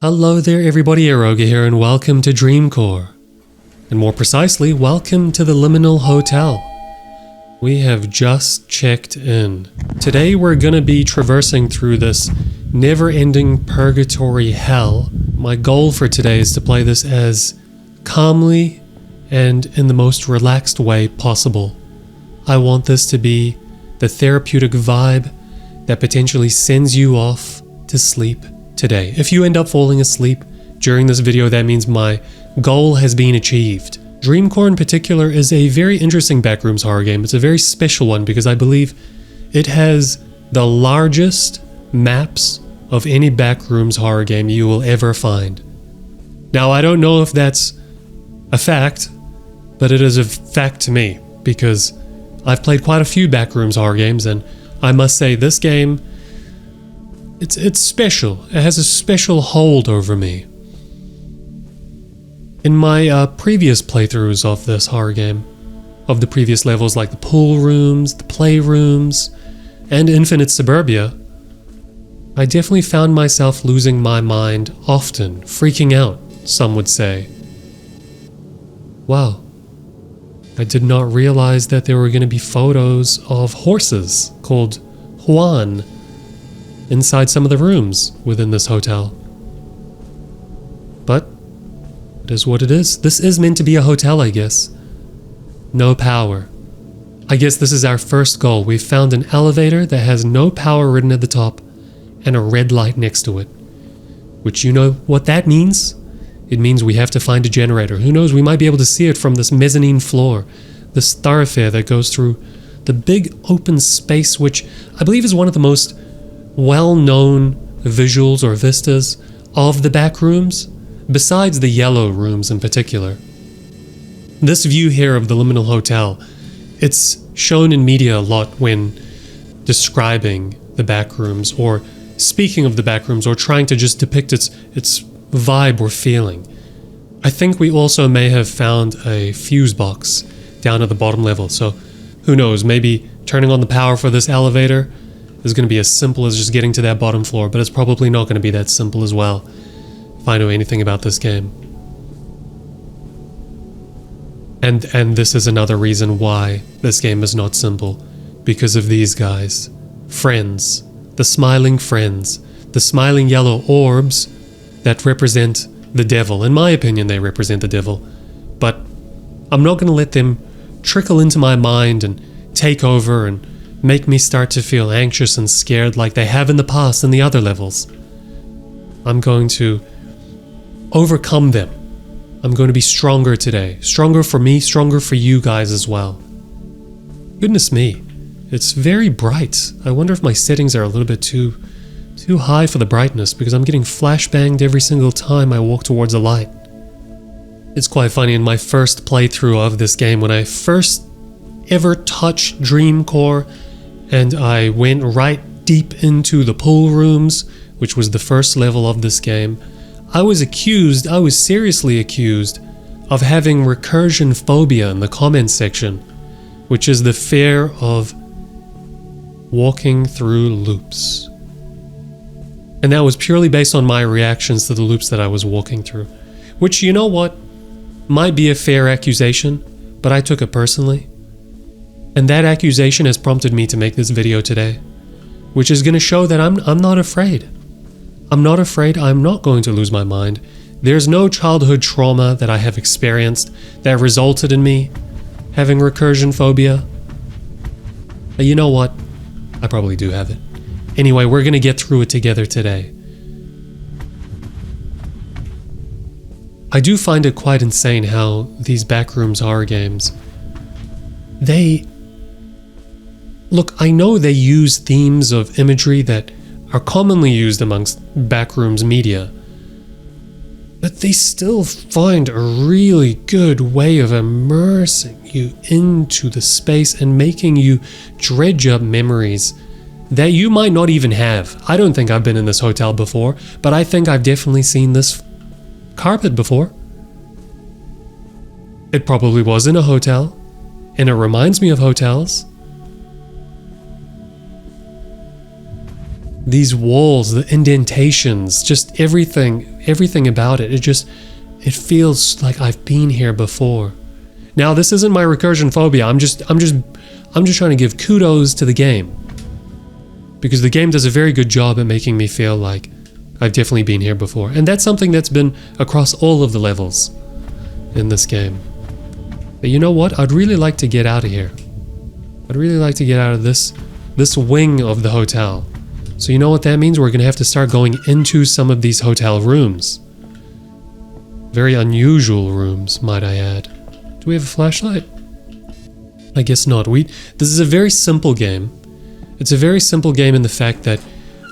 Hello there everybody, Eroga here and welcome to Dreamcore. And more precisely, welcome to the Liminal Hotel. We have just checked in. Today we're gonna be traversing through this never-ending purgatory hell. My goal for today is to play this as calmly and in the most relaxed way possible. I want this to be the therapeutic vibe that potentially sends you off to sleep today. If you end up falling asleep during this video, that means my goal has been achieved. Dreamcore in particular is a very interesting backrooms horror game. It's a very special one because I believe it has the largest maps of any backrooms horror game you will ever find. Now, I don't know if that's a fact, but it is a fact to me because I've played quite a few backrooms horror games, and I must say this game, it's special. It has a special hold over me. In my previous playthroughs of this horror game, of the previous levels like the pool rooms, the playrooms, and Infinite Suburbia, I definitely found myself losing my mind often, freaking out, some would say. Wow. I did not realize that there were going to be photos of horses called Juan inside some of the rooms within this hotel. But it is what it is. This is meant to be a hotel, I guess. No power. I guess this is our first goal. We've found an elevator that has no power written at the top and a red light next to it. Which, you know what that means? It means we have to find a generator. Who knows, we might be able to see it from this mezzanine floor, this thoroughfare that goes through the big open space, which I believe is one of the most well-known visuals or vistas of the back rooms, besides the yellow rooms in particular. This view here of the Liminal Hotel, it's shown in media a lot when describing the back rooms or speaking of the back rooms or trying to just depict its vibe or feeling. I think we also may have found a fuse box down at the bottom level, so who knows, maybe turning on the power for this elevator is going to be as simple as just getting to that bottom floor, but it's probably not going to be that simple as well, if I know anything about this game. And this is another reason why this game is not simple, because of these guys. Friends. The smiling friends. The smiling yellow orbs that represent the devil. In my opinion, they represent the devil. But I'm not going to let them trickle into my mind and take over and make me start to feel anxious and scared like they have in the past in the other levels. I'm going to overcome them. I'm going to be stronger today. Stronger for me, stronger for you guys as well. Goodness me, it's very bright. I wonder if my settings are a little bit too high for the brightness, because I'm getting flashbanged every single time I walk towards a light. It's quite funny, in my first playthrough of this game, when I first ever touched Dreamcore and I went right deep into the pool rooms, which was the first level of this game, I was seriously accused of having recursion phobia in the comments section, which is the fear of walking through loops. And that was purely based on my reactions to the loops that I was walking through. Which, you know what, might be a fair accusation, but I took it personally. And that accusation has prompted me to make this video today, which is going to show that I'm not afraid. I'm not afraid. I'm not going to lose my mind. There's no childhood trauma that I have experienced that resulted in me having recursion phobia. But you know what? I probably do have it. Anyway, we're going to get through it together today. I do find it quite insane how these backrooms horror games, look, I know they use themes of imagery that are commonly used amongst backrooms media, but they still find a really good way of immersing you into the space and making you dredge up memories that you might not even have. I don't think I've been in this hotel before, but I think I've definitely seen this carpet before. It probably was in a hotel, and it reminds me of hotels. These walls, the indentations, just everything about it. It feels like I've been here before. Now, this isn't my recursion phobia. I'm just trying to give kudos to the game, because the game does a very good job at making me feel like I've definitely been here before. And that's something that's been across all of the levels in this game. But you know what? I'd really like to get out of here. I'd really like to get out of this wing of the hotel. So you know what that means? We're going to have to start going into some of these hotel rooms. Very unusual rooms, might I add. Do we have a flashlight? I guess not. This is a very simple game. It's a very simple game in the fact that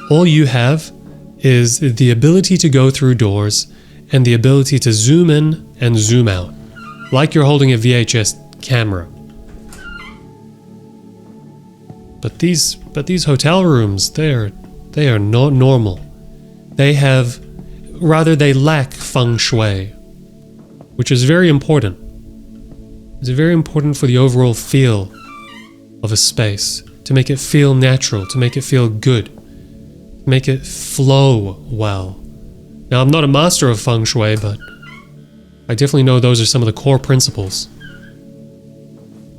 all you have is the ability to go through doors and the ability to zoom in and zoom out, like you're holding a VHS camera. But these hotel rooms, they are not normal. They lack feng shui, which is very important. It's very important for the overall feel of a space, to make it feel natural, to make it feel good, to make it flow well. Now, I'm not a master of feng shui, but I definitely know those are some of the core principles.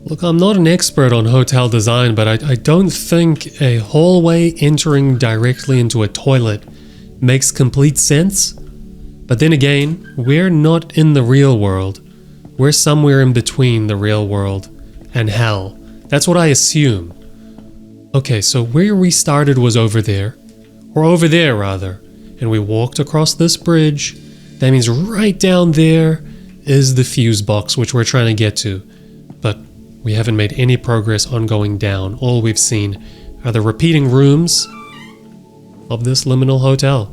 Look, I'm not an expert on hotel design, but I don't think a hallway entering directly into a toilet makes complete sense. But then again, we're not in the real world. We're somewhere in between the real world and hell. That's what I assume. Okay, so where we started was over there. Or over there, rather. And we walked across this bridge. That means right down there is the fuse box, which we're trying to get to. But we haven't made any progress on going down. All we've seen are the repeating rooms of this Liminal Hotel.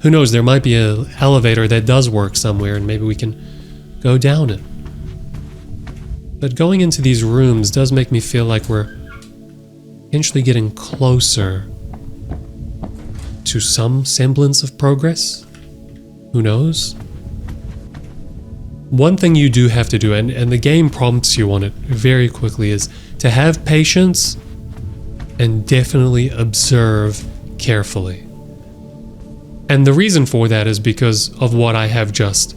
Who knows, there might be an elevator that does work somewhere and maybe we can go down it. But going into these rooms does make me feel like we're potentially getting closer to some semblance of progress. Who knows? One thing you do have to do, and the game prompts you on it very quickly, is to have patience and definitely observe carefully. And the reason for that is because of what I have just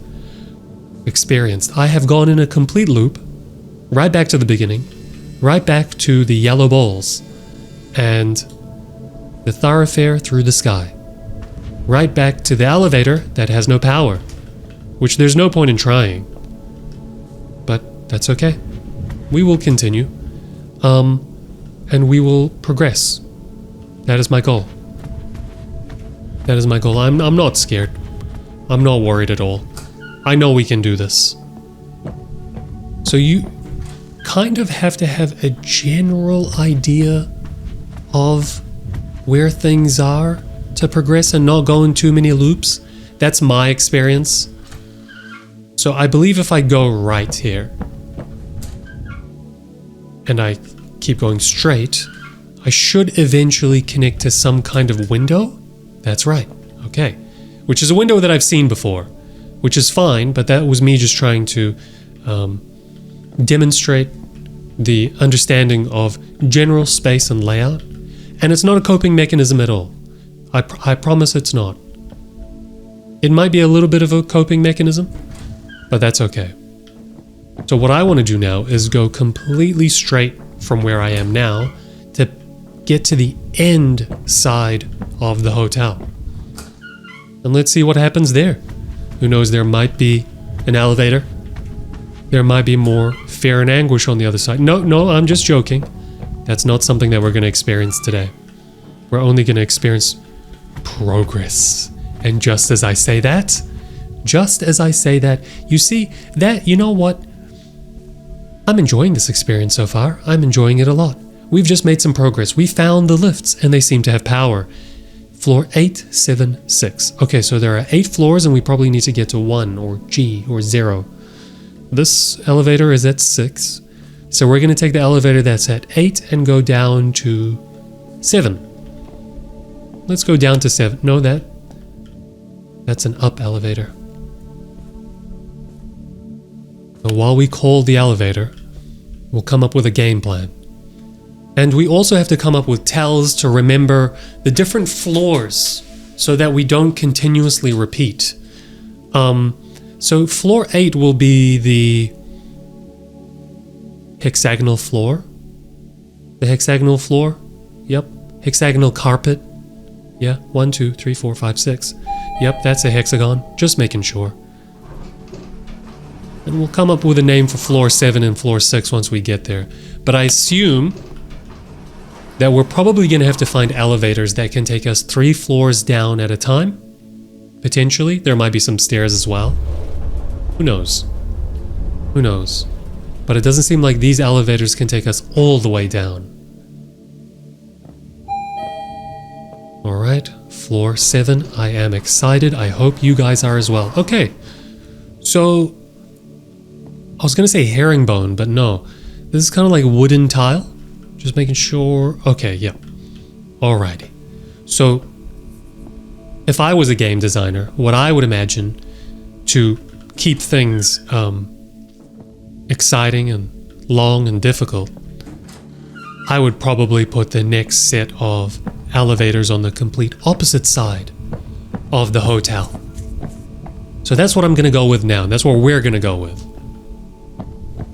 experienced. I have gone in a complete loop, right back to the beginning, right back to the yellow balls, and the thoroughfare through the sky, right back to the elevator that has no power, which there's no point in trying. But that's okay. We will continue, and we will progress. That is my goal. That is my goal. I'm not scared. I'm not worried at all. I know we can do this. So you kind of have to have a general idea of where things are to progress and not go in too many loops. That's my experience. So I believe if I go right here and I keep going straight, I should eventually connect to some kind of window. That's right. Okay. Which is a window that I've seen before, which is fine, but that was me just trying to demonstrate the understanding of general space and layout. And it's not a coping mechanism at all. I promise it's not. It might be a little bit of a coping mechanism, but that's okay. So what I want to do now is go completely straight from where I am now to get to the end side of the hotel. And let's see what happens there. Who knows, there might be an elevator. There might be more fear and anguish on the other side. No, I'm just joking. That's not something that we're going to experience today. We're only going to experience progress. And just as I say that, you see, that, you know what? I'm enjoying this experience so far. I'm enjoying it a lot. We've just made some progress. We found the lifts, and they seem to have power. Floor 876. Okay, so there are 8 floors, and we probably need to get to 1 or G or 0. This elevator is at 6. So we're going to take the elevator that's at 8 and go down to 7. Let's go down to 7. No, that's an up elevator. So while we call the elevator, we'll come up with a game plan. And we also have to come up with tells to remember the different floors so that we don't continuously repeat. So floor 8 will be the hexagonal floor. The hexagonal floor. Yep. Hexagonal carpet. Yeah. 1, 2, 3, 4, 5, 6. Yep, that's a hexagon. Just making sure. And we'll come up with a name for floor 7 and floor 6 once we get there. But I assume that we're probably going to have to find elevators that can take us 3 floors down at a time. Potentially. There might be some stairs as well. Who knows? Who knows? But it doesn't seem like these elevators can take us all the way down. Alright, floor 7. I am excited. I hope you guys are as well. Okay, so I was going to say herringbone, but no. This is kind of like wooden tile. Just making sure. Okay, yeah. Alrighty. So, if I was a game designer, what I would imagine to keep things exciting and long and difficult, I would probably put the next set of elevators on the complete opposite side of the hotel. So that's what I'm going to go with now. That's what we're going to go with.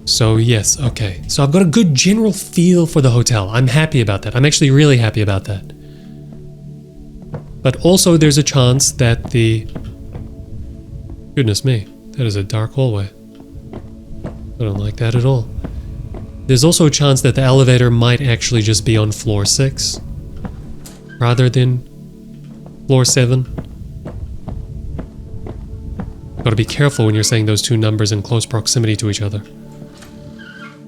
So yes, okay. So I've got a good general feel for the hotel. I'm happy about that. I'm actually really happy about that. But also there's a chance that the... Goodness me, that is a dark hallway. I don't like that at all. There's also a chance that the elevator might actually just be on floor 6 rather than floor 7. Gotta be careful when you're saying those two numbers in close proximity to each other.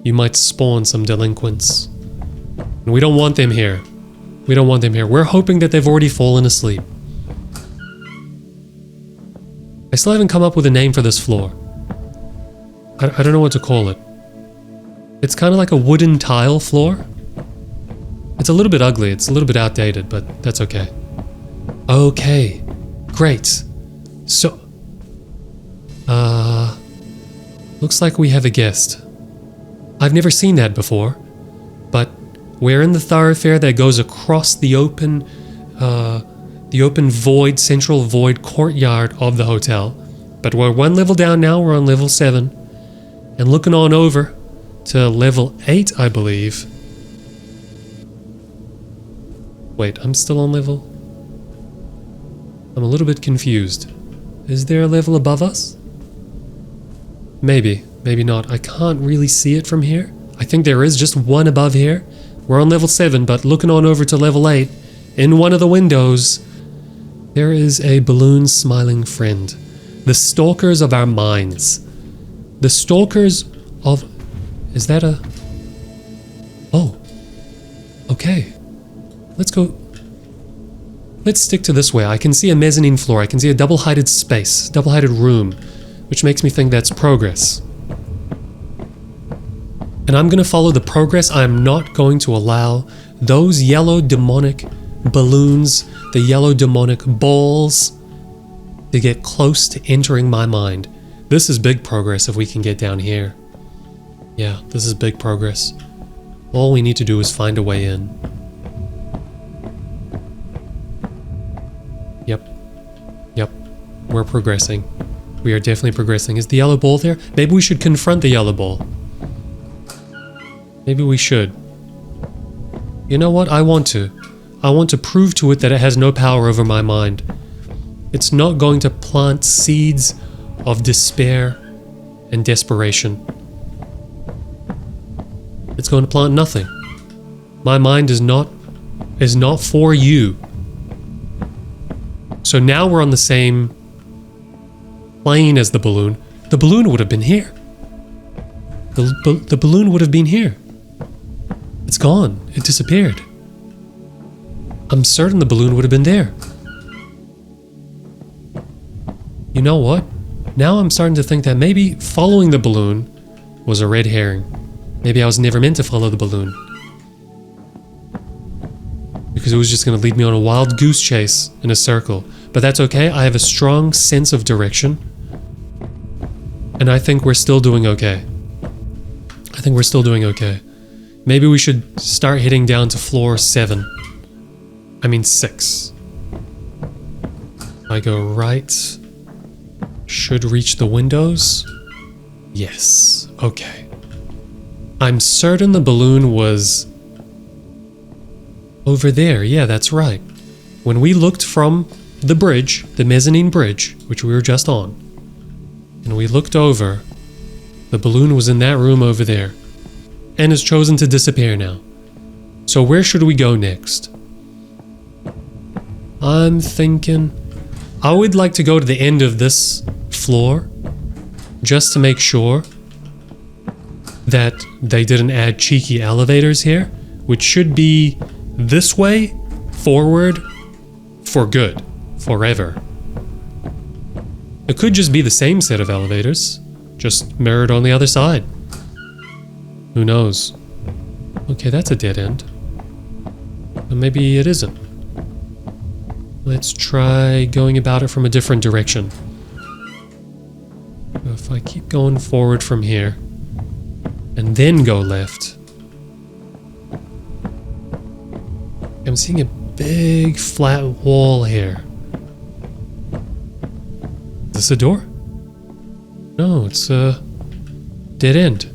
You might spawn some delinquents. And we don't want them here. We don't want them here. We're hoping that they've already fallen asleep. I still haven't come up with a name for this floor. I don't know what to call it. It's kind of like a wooden tile floor. It's a little bit ugly. It's a little bit outdated, but that's okay. Okay. Great. So... looks like we have a guest. I've never seen that before, but we're in the thoroughfare that goes across the open void, central void courtyard of the hotel. But we're one level down now, we're on level 7. And looking on over to level 8, I believe. Wait, I'm still on level? I'm a little bit confused. Is there a level above us? Maybe, maybe not. I can't really see it from here. I think there is just one above here. We're on level 7, but looking on over to level 8, in one of the windows, there is a balloon smiling friend. The stalkers of our minds. The stalkers of... Is that a... Oh. Okay. Let's go... Let's stick to this way. I can see a mezzanine floor. I can see a double-heighted space. Double-heighted room. Which makes me think that's progress. And I'm going to follow the progress. I'm not going to allow those yellow demonic balloons, the yellow demonic balls, to get close to entering my mind. This is big progress if we can get down here. Yeah, this is big progress. All we need to do is find a way in. Yep. Yep. We're progressing. We are definitely progressing. Is the yellow ball there? Maybe we should confront the yellow ball. Maybe we should. You know what? I want to. I want to prove to it that it has no power over my mind. It's not going to plant seeds of despair and desperation. It's going to plant nothing. My mind is not for you. So now we're on the same plane as the balloon. The balloon would have been here. The balloon would have been here. It's gone. It disappeared. I'm certain the balloon would have been there. You know what? Now I'm starting to think that maybe following the balloon was a red herring. Maybe I was never meant to follow the balloon. Because it was just going to lead me on a wild goose chase in a circle. But that's okay. I have a strong sense of direction. And I think we're still doing okay. I think we're still doing okay. Maybe we should start heading down to floor 7. I mean 6. I go right. Should reach the windows. Yes. Okay. I'm certain the balloon was over there. Yeah, that's right. When we looked from the bridge, the mezzanine bridge, which we were just on, and we looked over, the balloon was in that room over there, and has chosen to disappear now. So where should we go next? I'm thinking I would like to go to the end of this floor, just to make sure that they didn't add cheeky elevators here, which should be this way, forward, for good, forever. It could just be the same set of elevators, just mirrored on the other side. Who knows? Okay, that's a dead end. But maybe it isn't. Let's try going about it from a different direction. If I keep going forward from here, and then go left. I'm seeing a big flat wall here. Is this a door? No, it's a dead end.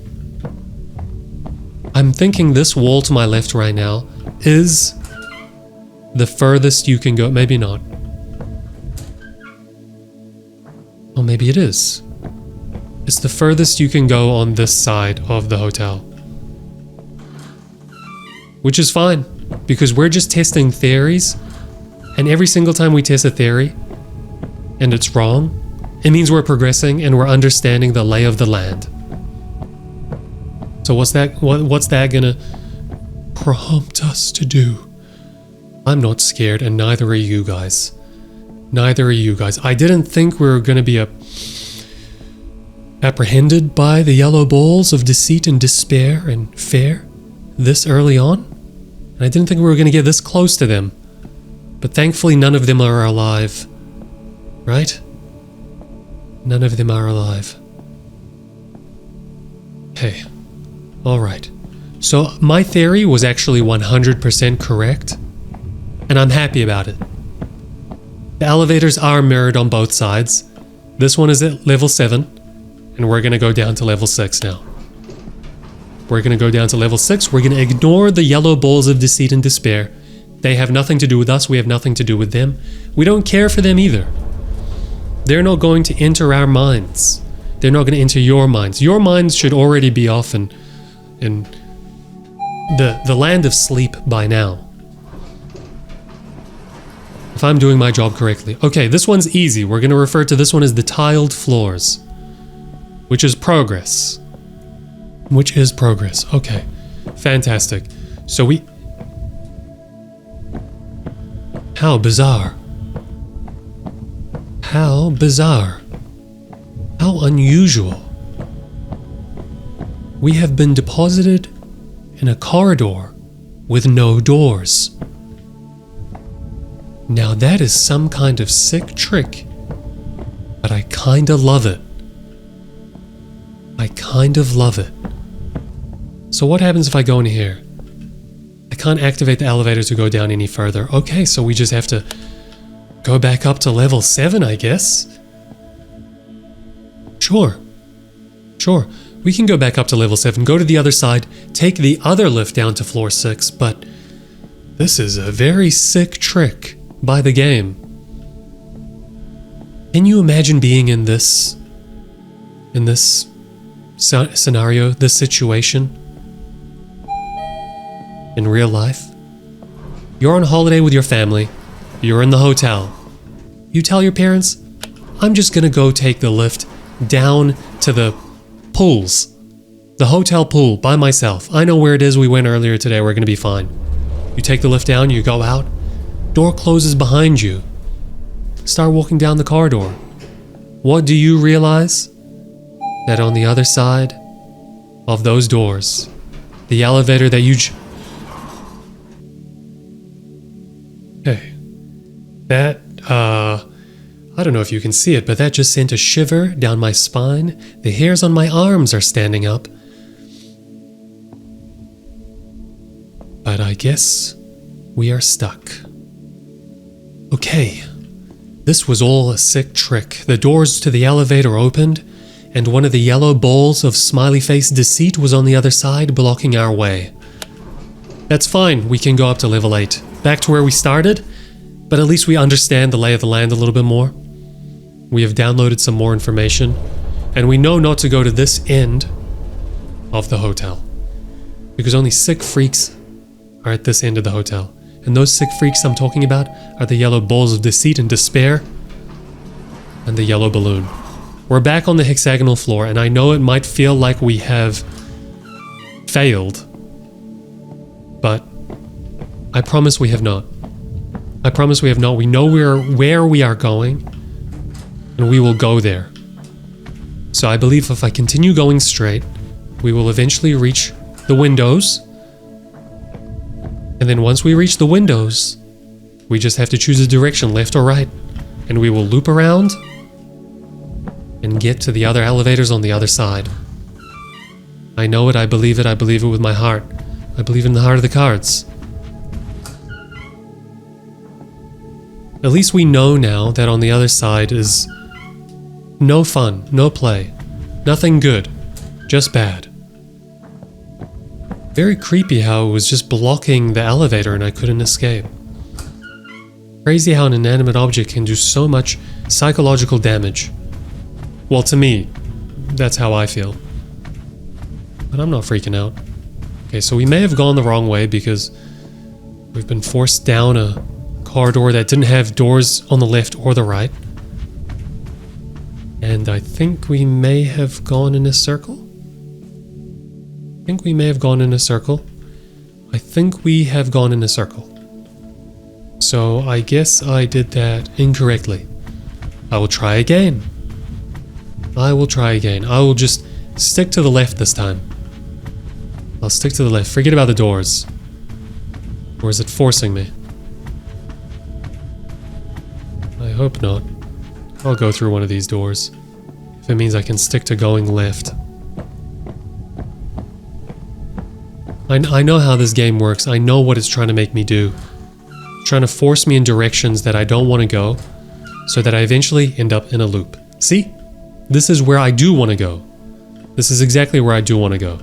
I'm thinking this wall to my left right now is the furthest you can go. Maybe not. Oh, maybe it is. It's the furthest you can go on this side of the hotel. Which is fine, because we're just testing theories, and every single time we test a theory, and it's wrong, it means we're progressing and we're understanding the lay of the land. So what's that gonna prompt us to do? I'm not scared, and neither are you guys. Neither are you guys. I didn't think we were gonna be apprehended by the yellow balls of deceit and despair and fear this early on. And I didn't think we were gonna get this close to them. But thankfully none of them are alive. Right? None of them are alive. Okay. Alright. So my theory was actually 100% correct. And I'm happy about it. The elevators are mirrored on both sides. This one is at level 7. And we're going to go down to level 6 now. We're going to go down to level 6. We're going to ignore the yellow balls of deceit and despair. They have nothing to do with us. We have nothing to do with them. We don't care for them either. They're not going to enter our minds. They're not going to enter your minds. Your minds should already be off in the land of sleep by now. If I'm doing my job correctly. Okay, this one's easy. We're going to refer to this one as the tiled floors. Which is progress. Which is progress. Okay. Fantastic. So we... How bizarre. How bizarre. How unusual. We have been deposited in a corridor with no doors. Now that is some kind of sick trick, but I kinda love it. I kind of love it. So what happens if I go in here? I can't activate the elevator to go down any further. Okay, so we just have to go back up to level 7, I guess. Sure. Sure. We can go back up to level 7, go to the other side, take the other lift down to floor 6, but this is a very sick trick by the game. Can you imagine being in this scenario, this situation, in real life? You're on holiday with your family, you're in the hotel. You tell your parents, I'm just gonna go take the lift down to the pools, the hotel pool by myself. I know where it is, we went earlier today, we're gonna be fine. You take the lift down, you go out, door closes behind you, start walking down the corridor. What do you realize? That on the other side of those doors, the elevator that you... Okay. That, I don't know if you can see it, but that just sent a shiver down my spine. The hairs on my arms are standing up. But I guess we are stuck. Okay. This was all a sick trick. The doors to the elevator opened, and one of the yellow balls of smiley face deceit was on the other side, blocking our way. That's fine, we can go up to level 8. Back to where we started, but at least we understand the lay of the land a little bit more. We have downloaded some more information, and we know not to go to this end of the hotel. Because only sick freaks are at this end of the hotel. And those sick freaks I'm talking about are the yellow balls of deceit and despair and the yellow balloon. We're back on the hexagonal floor, and I know it might feel like we have failed, but I promise we have not. I promise we have not. We know where we are going, and we will go there. So I believe if I continue going straight, we will eventually reach the windows. And then once we reach the windows, we just have to choose a direction, left or right. And we will loop around and get to the other elevators on the other side. I know it, I believe it with my heart. I believe in the heart of the cards. At least we know now that on the other side is no fun, no play, nothing good, just bad. Very creepy how it was just blocking the elevator and I couldn't escape. Crazy how an inanimate object can do so much psychological damage. Well, to me, that's how I feel. But I'm not freaking out. Okay, so we may have gone the wrong way because we've been forced down a corridor that didn't have doors on the left or the right. And I think we may have gone in a circle. I think we have gone in a circle. So I guess I did that incorrectly. I will try again. I will just stick to the left this time. I'll stick to the left. Forget about the doors. Or is it forcing me? I hope not. I'll go through one of these doors. If it means I can stick to going left. I know how this game works. I know what it's trying to make me do. It's trying to force me in directions that I don't want to go, so that I eventually end up in a loop. See? This is where I do want to go. This is exactly where I do want to go.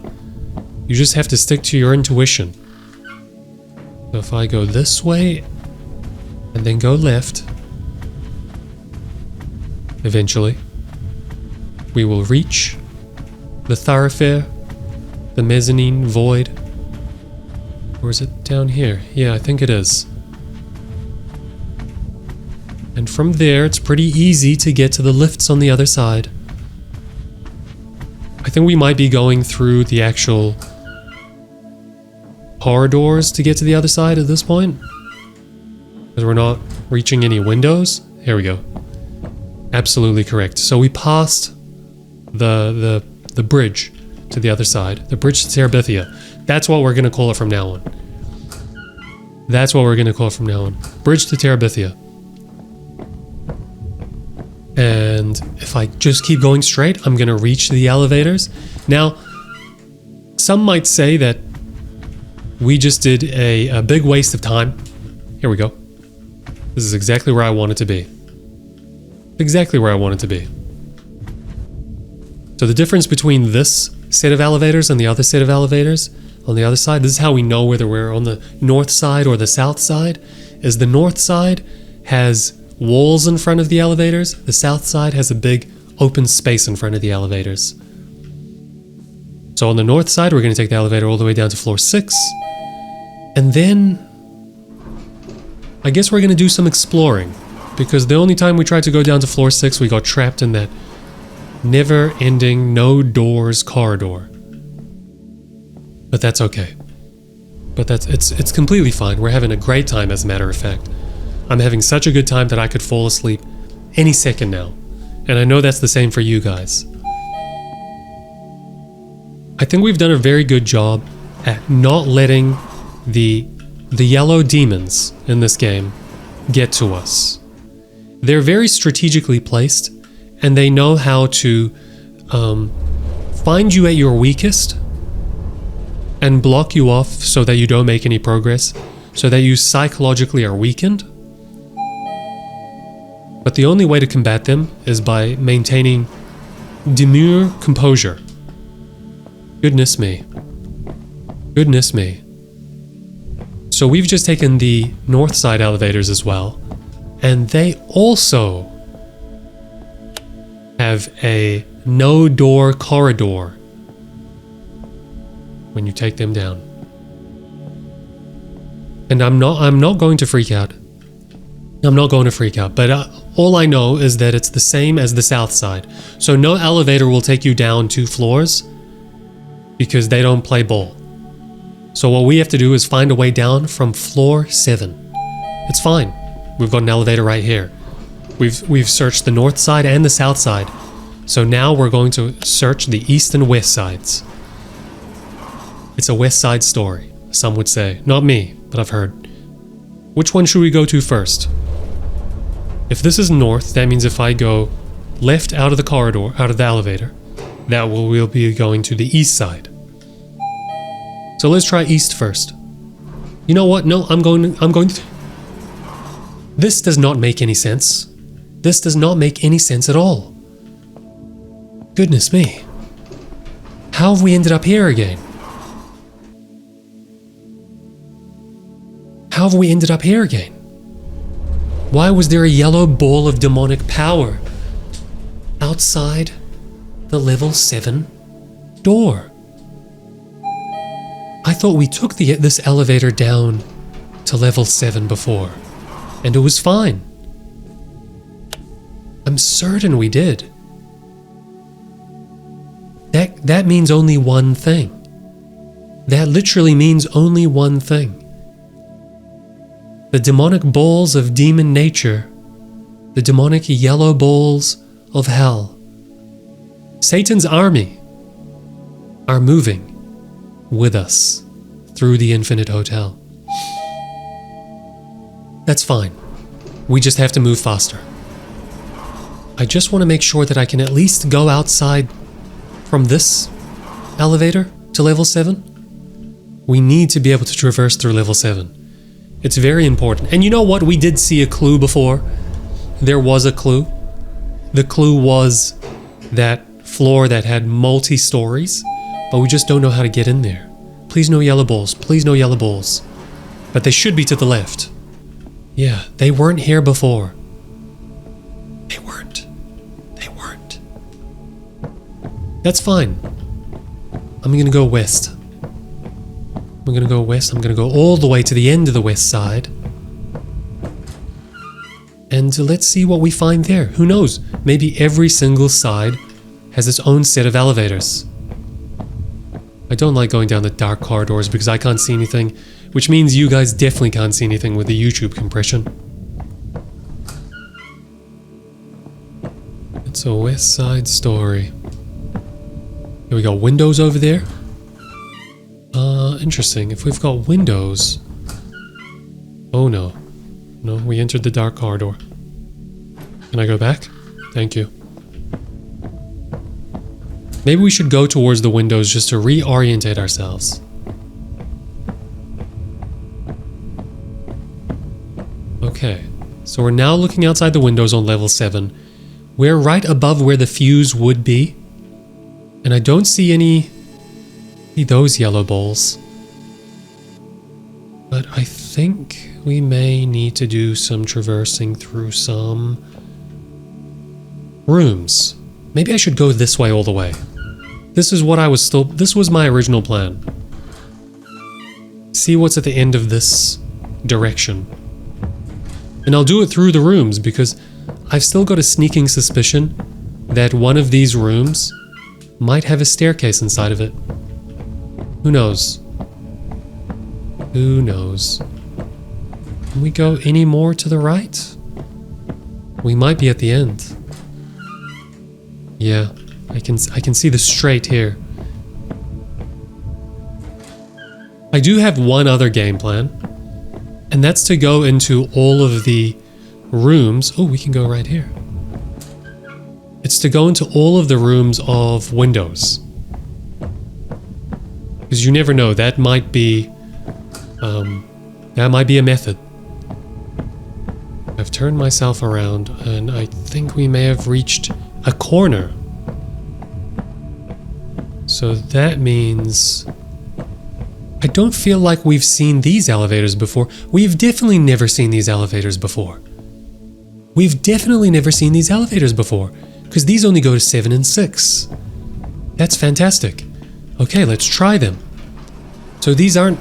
You just have to stick to your intuition. So if I go this way, and then go left, eventually, we will reach the thoroughfare, the mezzanine void. Or is it down here? Yeah, I think it is. And from there, it's pretty easy to get to the lifts on the other side. I think we might be going through the actual corridors to get to the other side at this point. Because we're not reaching any windows. Here we go. Absolutely correct. So we passed the bridge to the other side. The bridge to Terabithia. That's what we're going to call it from now on. Bridge to Terabithia. And if I just keep going straight, I'm going to reach the elevators. Now, some might say that we just did a big waste of time. Here we go. This is exactly where I want it to be. So the difference between this set of elevators and the other set of elevators on the other side, this is how we know whether we're on the north side or the south side, is the north side has walls in front of the elevators, the south side has a big open space in front of the elevators. So on the north side, we're going to take the elevator all the way down to floor 6, and then I guess we're going to do some exploring, because the only time we tried to go down to floor 6, we got trapped in that never-ending, no-doors corridor. But that's okay. It's completely fine. We're having a great time, as a matter of fact. I'm having such a good time that I could fall asleep any second now. And I know that's the same for you guys. I think we've done a very good job at not letting the yellow demons in this game get to us. They're very strategically placed, and they know how to find you at your weakest and block you off so that you don't make any progress, so that you psychologically are weakened. But the only way to combat them is by maintaining demure composure. Goodness me. Goodness me. So we've just taken the north side elevators as well, and they also have a no door corridor when you take them down. And I'm not going to freak out. I'm not going to freak out, but all I know is that it's the same as the south side. So no elevator will take you down 2 floors because they don't play ball. So what we have to do is find a way down from floor 7. It's fine. We've got an elevator right here. We've searched the north side and the south side. So now we're going to search the east and west sides. It's a west side story, some would say. Not me, but I've heard. Which one should we go to first? If this is north, that means if I go left out of the corridor, out of the elevator, we'll be going to the east side. So let's try east first. You know what? No, I'm going to... This does not make any sense. This does not make any sense at all. Goodness me. How have we ended up here again? How have we ended up here again? Why was there a yellow ball of demonic power outside the level 7 door? I thought we took this elevator down to level 7 before, and it was fine. I'm certain we did. That means only one thing. That literally means only one thing. The demonic balls of demon nature, the demonic yellow balls of hell, Satan's army are moving with us through the Infinite Hotel. That's fine. We just have to move faster. I just want to make sure that I can at least go outside from this elevator to level 7. We need to be able to traverse through level 7. It's very important. And you know what? We did see a clue before. There was a clue. The clue was that floor that had multi-stories, but we just don't know how to get in there. Please no yellow balls. Please no yellow balls. But they should be to the left. Yeah, they weren't here before. They weren't. They weren't. That's fine. I'm gonna go west. I'm gonna go west. I'm gonna go all the way to the end of the west side. And let's see what we find there. Who knows? Maybe every single side has its own set of elevators. I don't like going down the dark corridors because I can't see anything, which means you guys definitely can't see anything with the YouTube compression. It's a west side story. Here we got windows over there. Interesting. If we've got windows... Oh no. No, we entered the dark corridor. Can I go back? Thank you. Maybe we should go towards the windows just to reorientate ourselves. Okay, so we're now looking outside the windows on level 7. We're right above where the fuse would be. And I don't see those yellow balls. But I think we may need to do some traversing through some rooms. Maybe I should go this way all the way. This was my original plan. See what's at the end of this direction. And I'll do it through the rooms because I've still got a sneaking suspicion that one of these rooms might have a staircase inside of it. Who knows? Who knows? Can we go any more to the right? We might be at the end. Yeah, I can see the straight here. I do have one other game plan, and that's to go into all of the rooms. Oh, we can go right here. It's to go into all of the rooms of windows. Because you never know, that might be a method. I've turned myself around and I think we may have reached a corner. So that means I don't feel like we've seen these elevators before. We've definitely never seen these elevators before. We've definitely never seen these elevators before, because these only go to 7 and 6. That's fantastic. Okay, let's try them. So these aren't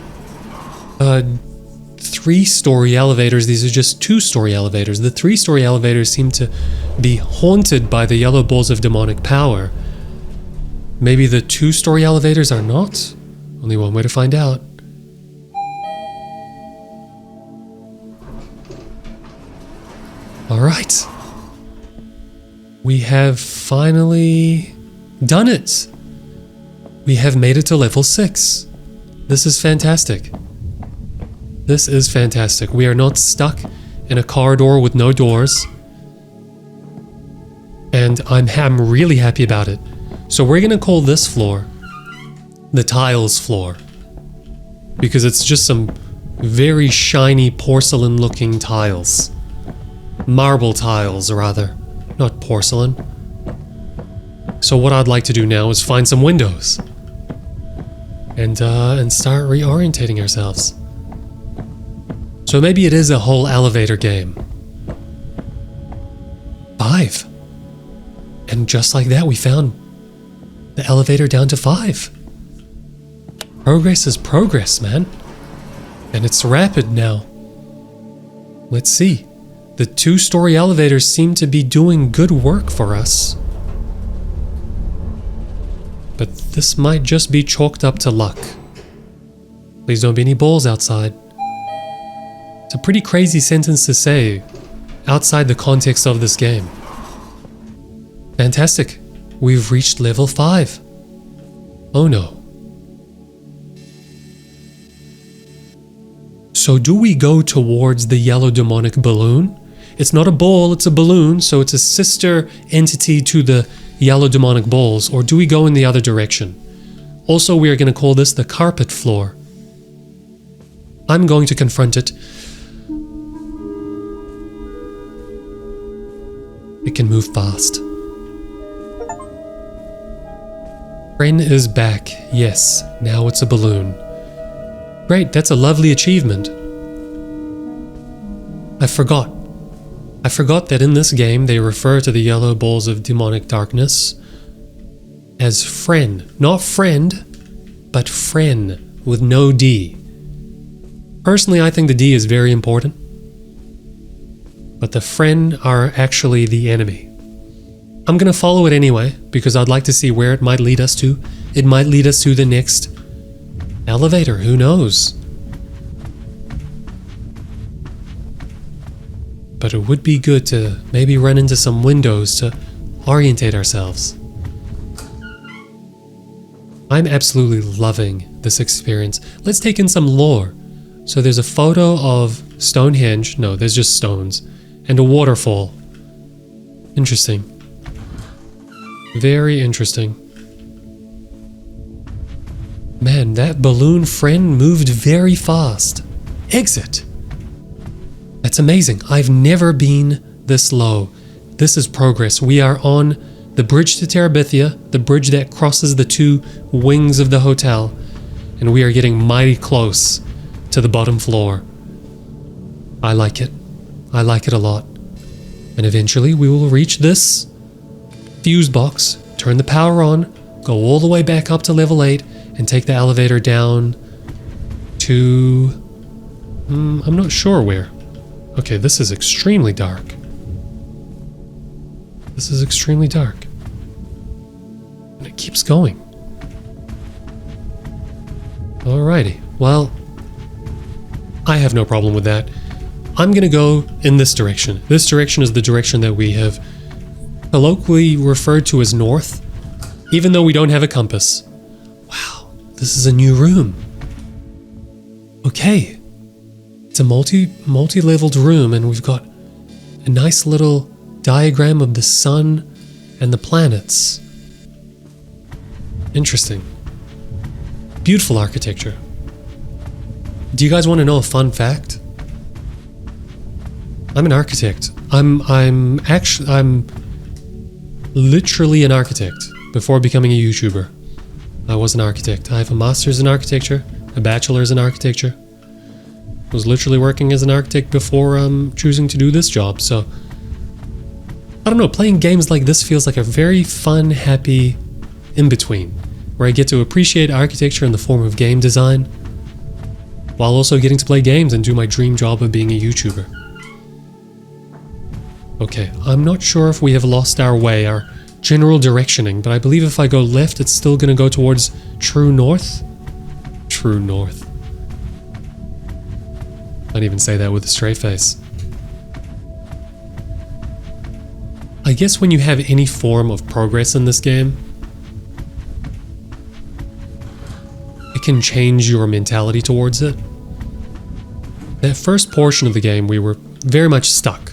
3-story elevators, these are just 2-story elevators. The 3-story elevators seem to be haunted by the yellow balls of demonic power. Maybe the 2-story elevators are not? Only one way to find out. Alright. We have finally done it. We have made it to level 6. This is fantastic. This is fantastic. We are not stuck in a corridor with no doors. And I'm really happy about it. So we're going to call this floor the tiles floor. Because it's just some very shiny porcelain looking tiles. Marble tiles, rather. Not porcelain. So what I'd like to do now is find some windows. And start reorientating ourselves. So maybe it is a whole elevator game. 5. And just like that, we found the elevator down to 5. Progress is progress, man. And it's rapid now. Let's see. The 2-story elevators seem to be doing good work for us. But this might just be chalked up to luck. Please don't be any balls outside. It's a pretty crazy sentence to say outside the context of this game. Fantastic. We've reached level 5. Oh no. So do we go towards the yellow demonic balloon? It's not a ball, it's a balloon, so it's a sister entity to the yellow demonic balls, or do we go in the other direction? Also, we are going to call this the carpet floor. I'm going to confront it. It can move fast. Friend is back. Yes, now it's a balloon. Great, that's a lovely achievement. I forgot that in this game they refer to the yellow balls of demonic darkness as Fren. Not friend, but Fren with no D. Personally, I think the D is very important. But the Fren are actually the enemy. I'm gonna follow it anyway, because I'd like to see where it might lead us to. It might lead us to the next elevator, who knows? But it would be good to maybe run into some windows to orientate ourselves. I'm absolutely loving this experience. Let's take in some lore. So there's a photo of Stonehenge. No, there's just stones. And a waterfall. Interesting. Very interesting. Man, that balloon friend moved very fast. Exit! That's amazing. I've never been this low. This is progress. We are on the bridge to Terabithia, the bridge that crosses the 2 wings of the hotel, and we are getting mighty close to the bottom floor. I like it. I like it a lot. And eventually we will reach this fuse box, turn the power on, go all the way back up to level 8, and take the elevator down to... I'm not sure where. Okay, this is extremely dark. This is extremely dark. And it keeps going. Alrighty, well, I have no problem with that. I'm gonna go in this direction. This direction is the direction that we have colloquially referred to as north, even though we don't have a compass. Wow, this is a new room. Okay. It's a multi-leveled room, and we've got a nice little diagram of the sun and the planets. Interesting. Beautiful architecture. Do you guys want to know a fun fact? I'm an architect. I'm literally an architect before becoming a YouTuber. I was an architect. I have a master's in architecture, a bachelor's in architecture. I was literally working as an architect before choosing to do this job, so I don't know, playing games like this feels like a very fun, happy in-between, where I get to appreciate architecture in the form of game design, while also getting to play games and do my dream job of being a YouTuber. Okay, I'm not sure if we have lost our way, our general directioning, but I believe if I go left, it's still going to go towards true north. True north. I can't even say that with a straight face. I guess when you have any form of progress in this game, it can change your mentality towards it. That first portion of the game, we were very much stuck.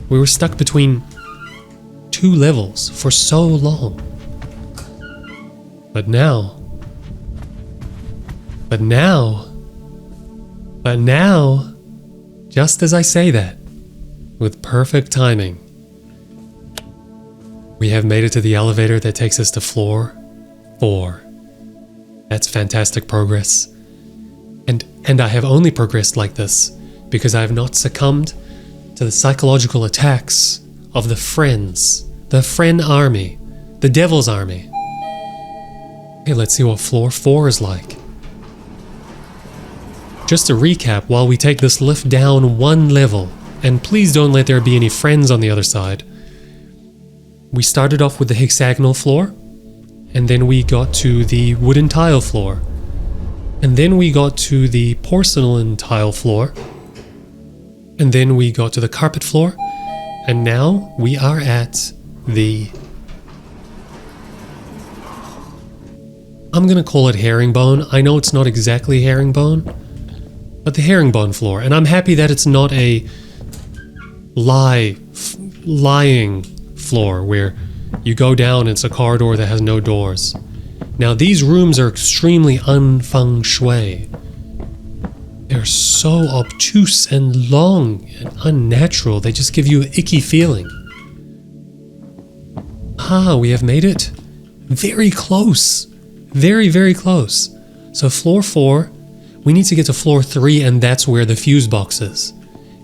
We were stuck between two levels for so long. But now, just as I say that, with perfect timing, we have made it to the elevator that takes us to floor 4. That's fantastic progress. And I have only progressed like this because I have not succumbed to the psychological attacks of the friends, the friend army, the devil's army. Okay, let's see what floor 4 is like. Just to recap, while we take this lift down 1 level, and please don't let there be any friends on the other side, we started off with the hexagonal floor, and then we got to the wooden tile floor, and then we got to the porcelain tile floor, and then we got to the carpet floor, and now we are at the... I'm gonna call it herringbone. I know it's not exactly herringbone, but the herringbone floor, and I'm happy that it's not a lying floor where you go down and it's a corridor that has no doors. Now these rooms are extremely un-feng shui. They're so obtuse and long and unnatural, they just give you an icky feeling. Ah, we have made it. Very close. Very, very close. So floor 4, we need to get to floor 3, and that's where the fuse box is.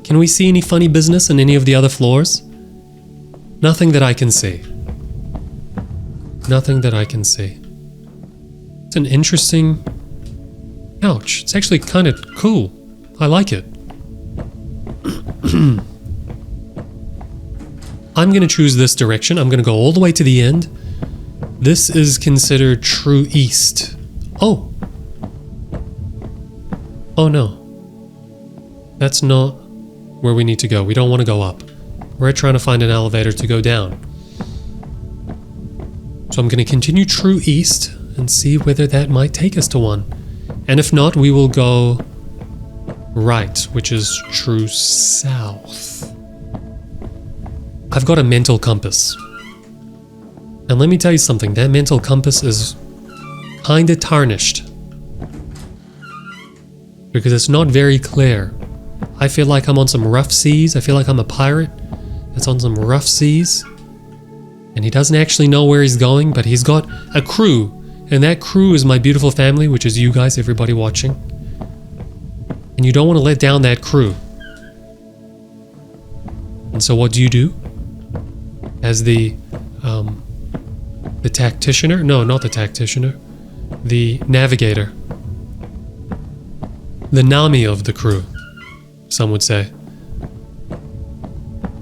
Can we see any funny business in any of the other floors? Nothing that I can see. Nothing that I can see. It's an interesting couch. It's actually kind of cool. I like it. I'm going to choose this direction. I'm going to go all the way to the end. This is considered true east. Oh. Oh no. That's not where we need to go. We don't want to go up. We're trying to find an elevator to go down. So I'm going to continue true east and see whether that might take us to one. And if not, we will go right, which is true south. I've got a mental compass. And let me tell you something, that mental compass is kinda tarnished. Because it's not very clear. I feel like I'm on some rough seas. I feel like I'm a pirate that's on some rough seas. And he doesn't actually know where he's going, but he's got a crew. And that crew is my beautiful family, which is you guys, everybody watching. And you don't want to let down that crew. And so what do? As the tacticianer? No, not the tacticianer. The navigator. The Nami of the crew, some would say.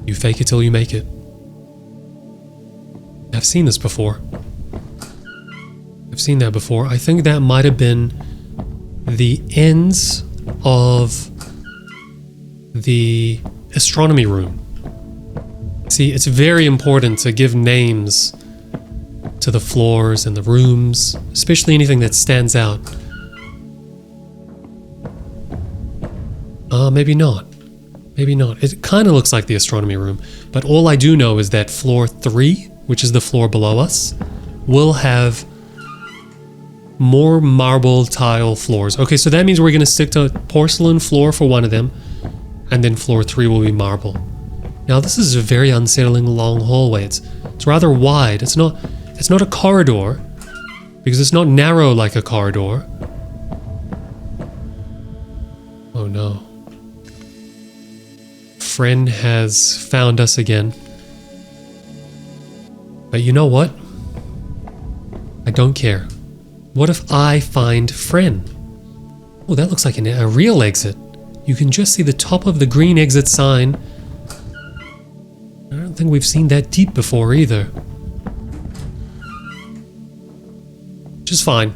You fake it till you make it. I've seen this before. I've seen that before. I think that might have been the ends of the astronomy room. See, it's very important to give names to the floors and the rooms, especially anything that stands out. Maybe not. Maybe not. It kind of looks like the astronomy room, but all I do know is that floor 3, which is the floor below us, will have More marble tile floors. Okay, so that means we're going to stick to porcelain floor for one of them, and then floor 3 will be marble. Now this is a very unsettling long hallway. It's rather wide. It's not a corridor, because it's not narrow like a corridor. Oh no. Friend has found us again. But you know what? I don't care. What if I find Friend? Oh, that looks like a real exit. You can just see the top of the green exit sign. I don't think we've seen that deep before either. Which is fine.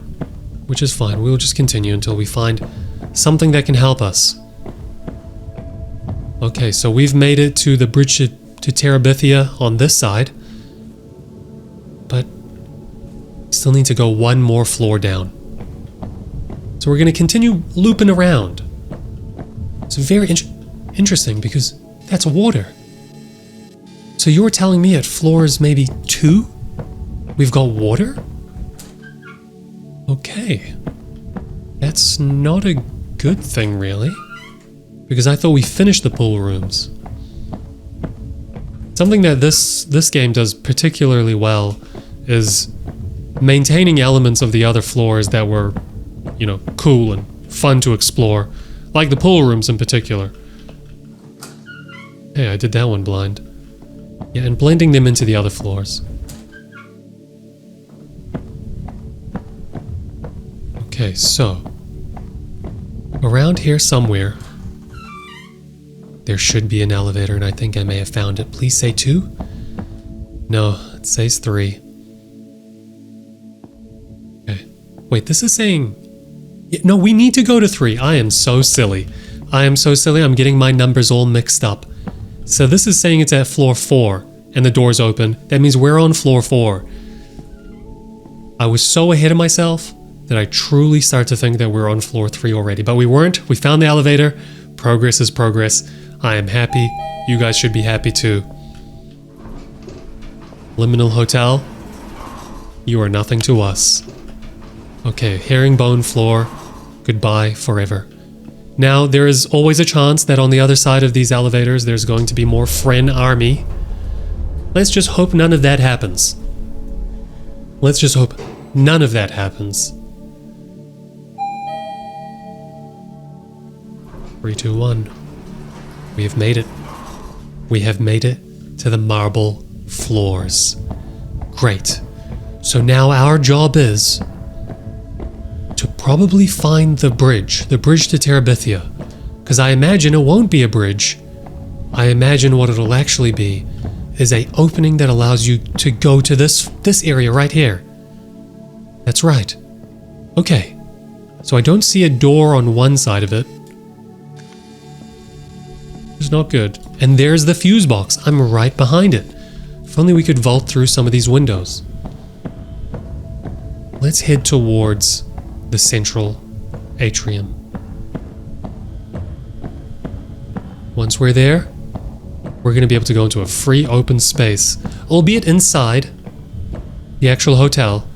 Which is fine. We'll just continue until we find something that can help us. Okay, so we've made it to the bridge to Terabithia on this side. But still need to go one more floor down. So we're going to continue looping around. It's very interesting because that's water. So you're telling me at floors maybe 2, we've got water? Okay. That's not a good thing, really. Because I thought we finished the pool rooms. Something that this game does particularly well is maintaining elements of the other floors that were, you know, cool and fun to explore. Like the pool rooms in particular. Hey, I did that one blind. Yeah, and blending them into the other floors. Okay, so around here somewhere there should be an elevator, and I think I may have found it. Please say 2? No, it says 3. Okay. Wait, this is saying... No, we need to go to 3. I am so silly. I'm getting my numbers all mixed up. So this is saying it's at floor 4, and the door's open. That means we're on floor 4. I was so ahead of myself that I truly start to think that we're on floor 3 already. But we weren't. We found the elevator. Progress is progress. I am happy. You guys should be happy too. Liminal Hotel. You are nothing to us. Okay, herringbone floor. Goodbye forever. Now, there is always a chance that on the other side of these elevators there's going to be more Friend army. Let's just hope none of that happens. Let's just hope none of that happens. 3, 2, 1. We have made it. We have made it to the marble floors. Great. So now our job is to probably find the bridge to Terabithia. Because I imagine it won't be a bridge. I imagine what it'll actually be is a opening that allows you to go to this area right here. That's right. Okay. So I don't see a door on one side of it. It's not good. And there's the fuse box. I'm right behind it. If only we could vault through some of these windows. Let's head towards the central atrium. Once we're there, we're going to be able to go into a free open space, albeit inside the actual hotel.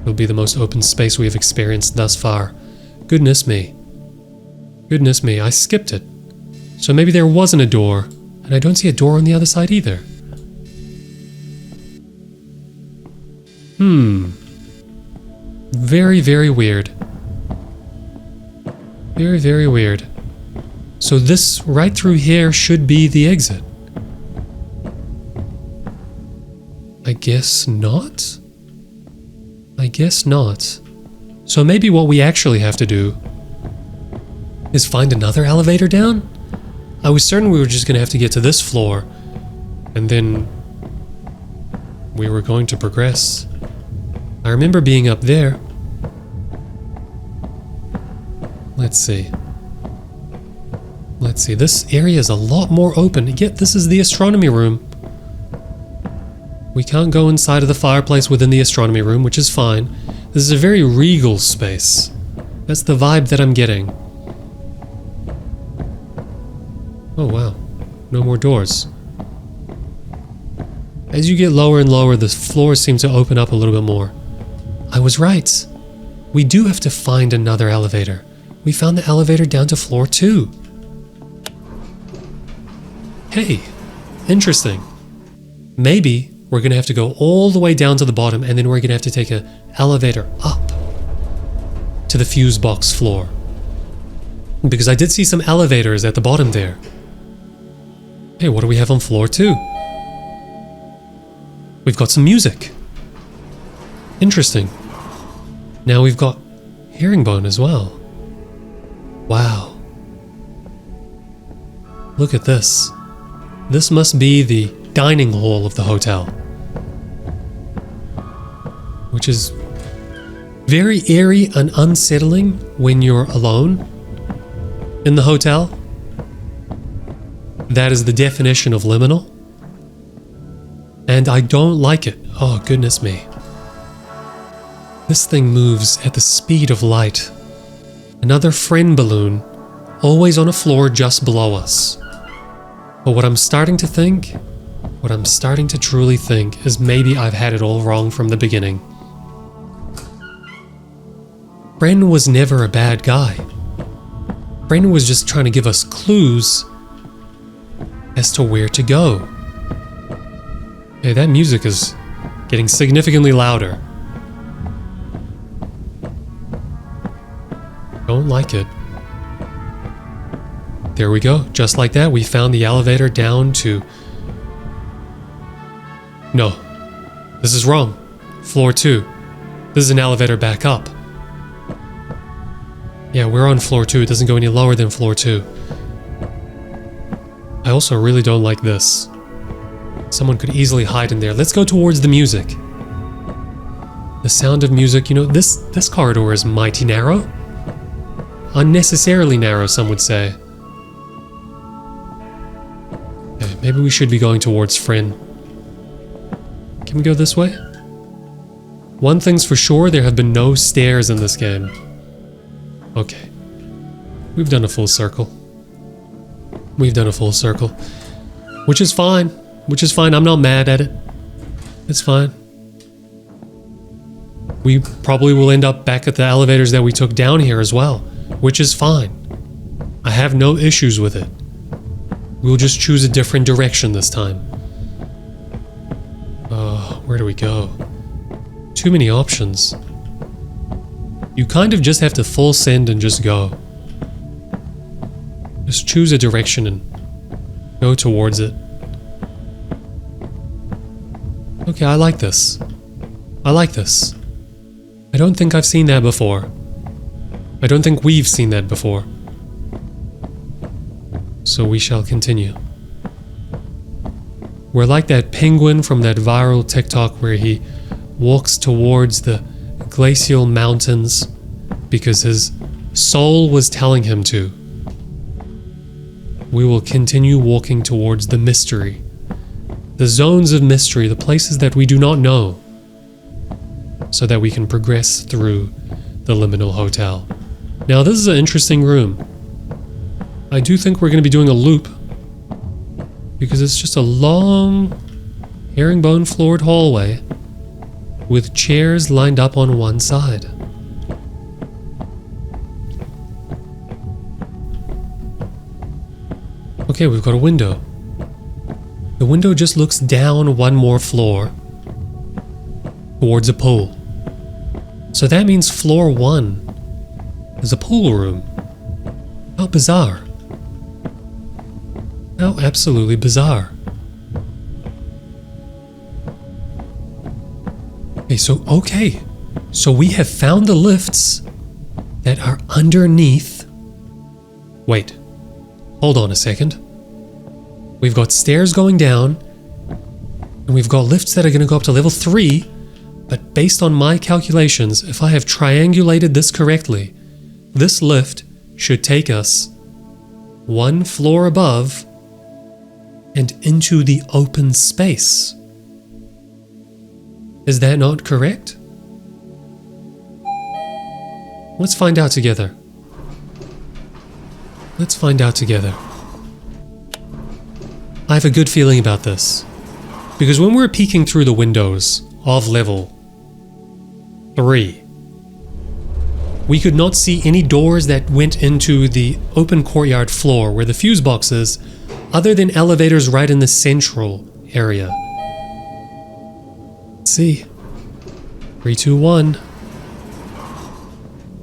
It'll be the most open space we have experienced thus far. Goodness me. Goodness me, I skipped it. So maybe there wasn't a door, and I don't see a door on the other side either. Very, very weird. Very, very weird. So this right through here should be the exit. I guess not? I guess not. So maybe what we actually have to do is find another elevator down? I was certain we were just going to have to get to this floor, and then we were going to progress. I remember being up there. Let's see. Let's see. This area is a lot more open. Yet this is the astronomy room. We can't go inside of the fireplace within the astronomy room, which is fine. This is a very regal space. That's the vibe that I'm getting. Oh wow, no more doors. As you get lower and lower, the floors seem to open up a little bit more. I was right. We do have to find another elevator. We found the elevator down to floor 2. Hey, interesting. Maybe we're going to have to go all the way down to the bottom, and then we're going to have to take an elevator up to the fuse box floor. Because I did see some elevators at the bottom there. Hey, what do we have on floor 2? We've got some music. Interesting. Now we've got herringbone as well. Wow. Look at this. This must be the dining hall of the hotel. Which is very eerie and unsettling when you're alone in the hotel. That is the definition of liminal. And I don't like it. Oh, goodness me. This thing moves at the speed of light. Another friend balloon, always on a floor just below us. But what I'm starting to truly think, is maybe I've had it all wrong from the beginning. Friend was never a bad guy. Friend was just trying to give us clues as to where to go. Hey, that music is getting significantly louder. Don't like it. There we go. Just like that, we found the elevator down to... No. This is wrong. Floor 2. This is an elevator back up. Yeah, we're on floor 2. It doesn't go any lower than floor 2. I also really don't like this. Someone could easily hide in there. Let's go towards the music. The sound of music, you know, this corridor is mighty narrow. Unnecessarily narrow, some would say. Okay, maybe we should be going towards Friend. Can we go this way? One thing's for sure, there have been no stairs in this game. Okay. We've done a full circle. We've done a full circle. Which is fine. Which is fine. I'm not mad at it. It's fine. We probably will end up back at the elevators that we took down here as well. Which is fine. I have no issues with it. We'll just choose a different direction this time. Where do we go? Too many options. You kind of just have to full send and just go. Just choose a direction and go towards it. Okay, I like this. I like this. I don't think I've seen that before. I don't think we've seen that before. So we shall continue. We're like that penguin from that viral TikTok where he walks towards the glacial mountains because his soul was telling him to. We will continue walking towards the mystery. The zones of mystery, the places that we do not know, so that we can progress through the Liminal Hotel. Now, this is an interesting room. I do think we're going to be doing a loop, because it's just a long, herringbone-floored hallway with chairs lined up on one side. Okay, we've got a window. The window just looks down one more floor towards a pool. So that means floor 1 is a pool room. How bizarre. How absolutely bizarre. Okay, so we have found the lifts that are underneath. Wait, hold on a second. We've got stairs going down, and we've got lifts that are going to go up to level 3, but based on my calculations, if I have triangulated this correctly, this lift should take us one floor above and into the open space. Is that not correct? Let's find out together. Let's find out together. I have a good feeling about this, because when we're peeking through the windows of level 3. We could not see any doors that went into the open courtyard floor where the fuse box is, other than elevators right in the central area. Let's see. 3, 2, 1.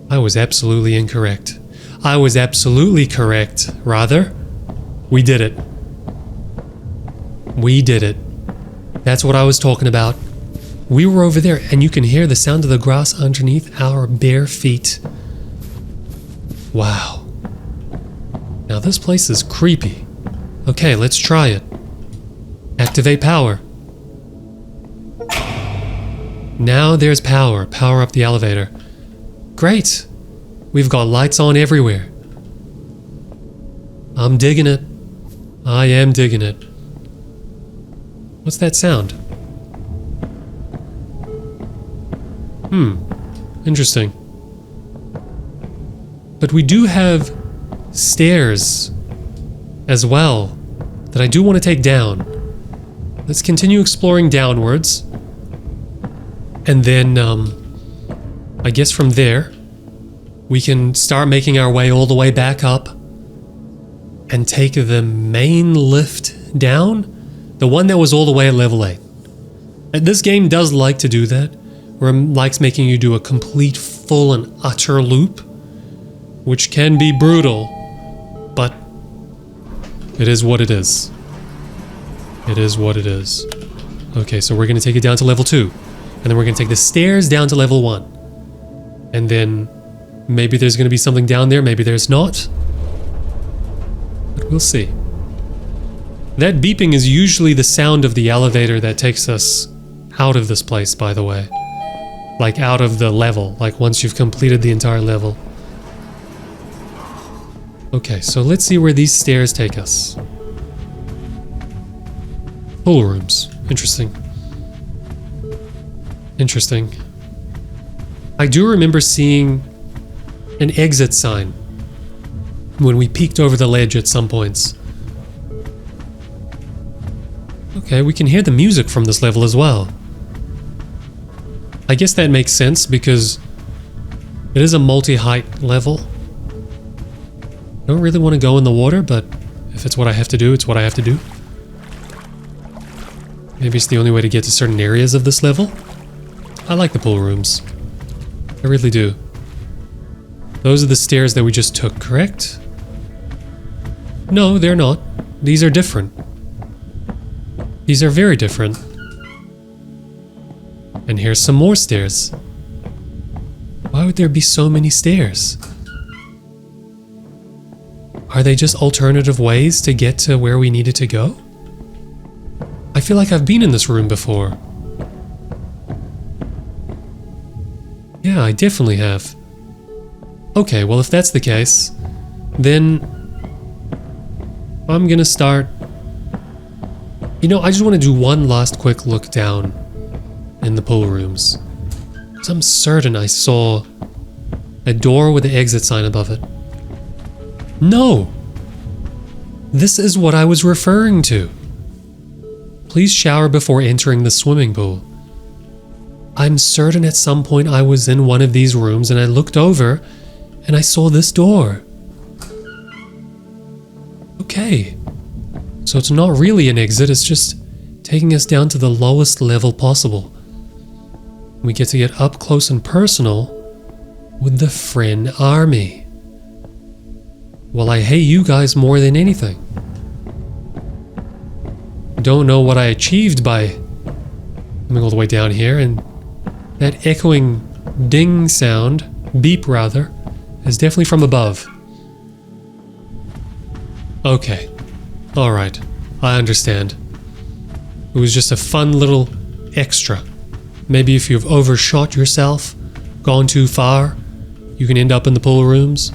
I was absolutely incorrect. I was absolutely correct, rather. We did it. We did it. That's what I was talking about. We were over there, and you can hear the sound of the grass underneath our bare feet. Wow. Now this place is creepy. Okay, let's try it. Activate power. Now there's power. Power up the elevator. Great. We've got lights on everywhere. I'm digging it. I am digging it. What's that sound? Interesting. But we do have stairs as well that I do want to take down. Let's continue exploring downwards. And then, I guess from there, we can start making our way all the way back up and take the main lift down. The one that was all the way at level 8. And this game does like to do that, where it likes making you do a complete, full and utter loop, which can be brutal, but it is what it is. It is what it is. Okay, so we're going to take it down to level 2, and then we're going to take the stairs down to level 1. And then maybe there's going to be something down there, maybe there's not. But we'll see. That beeping is usually the sound of the elevator that takes us out of this place, by the way. Like out of the level, like once you've completed the entire level. Okay, so let's see where these stairs take us. Pool rooms. Interesting. Interesting. I do remember seeing an exit sign when we peeked over the ledge at some points. Okay, we can hear the music from this level as well. I guess that makes sense because it is a multi-height level. I don't really want to go in the water, but if it's what I have to do, it's what I have to do. Maybe it's the only way to get to certain areas of this level. I like the pool rooms. I really do. Those are the stairs that we just took, correct? No, they're not. These are different. These are very different. And here's some more stairs. Why would there be so many stairs? Are they just alternative ways to get to where we needed to go? I feel like I've been in this room before. Yeah, I definitely have. Okay, well if that's the case, then I'm gonna start... You know, I just want to do one last quick look down in the pool rooms. Because I'm certain I saw a door with the exit sign above it. No! This is what I was referring to. Please shower before entering the swimming pool. I'm certain at some point I was in one of these rooms and I looked over and I saw this door. Okay. So it's not really an exit, it's just taking us down to the lowest level possible. We get to get up close and personal with the Friend Army. Well, I hate you guys more than anything. Don't know what I achieved by coming all the way down here, and that echoing ding sound, beep rather, is definitely from above. Okay. Alright. I understand. It was just a fun little extra. Maybe if you've overshot yourself, gone too far, you can end up in the pool rooms.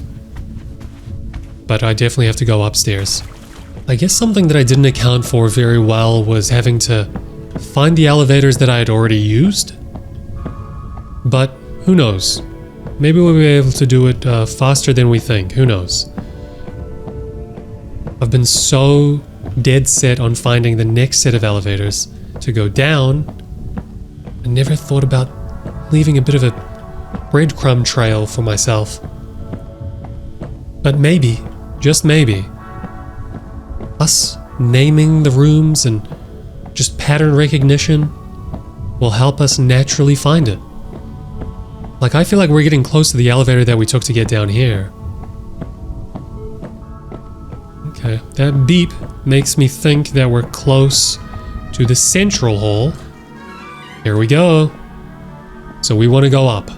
But I definitely have to go upstairs. I guess something that I didn't account for very well was having to find the elevators that I had already used. But who knows? Maybe we'll be able to do it faster than we think. Who knows? I've been so dead set on finding the next set of elevators to go down. I never thought about leaving a bit of a breadcrumb trail for myself. But maybe, just maybe, us naming the rooms and just pattern recognition will help us naturally find it. Like, I feel like we're getting close to the elevator that we took to get down here. Okay, that beep makes me think that we're close to the central hall. Here we go. So we want to go up.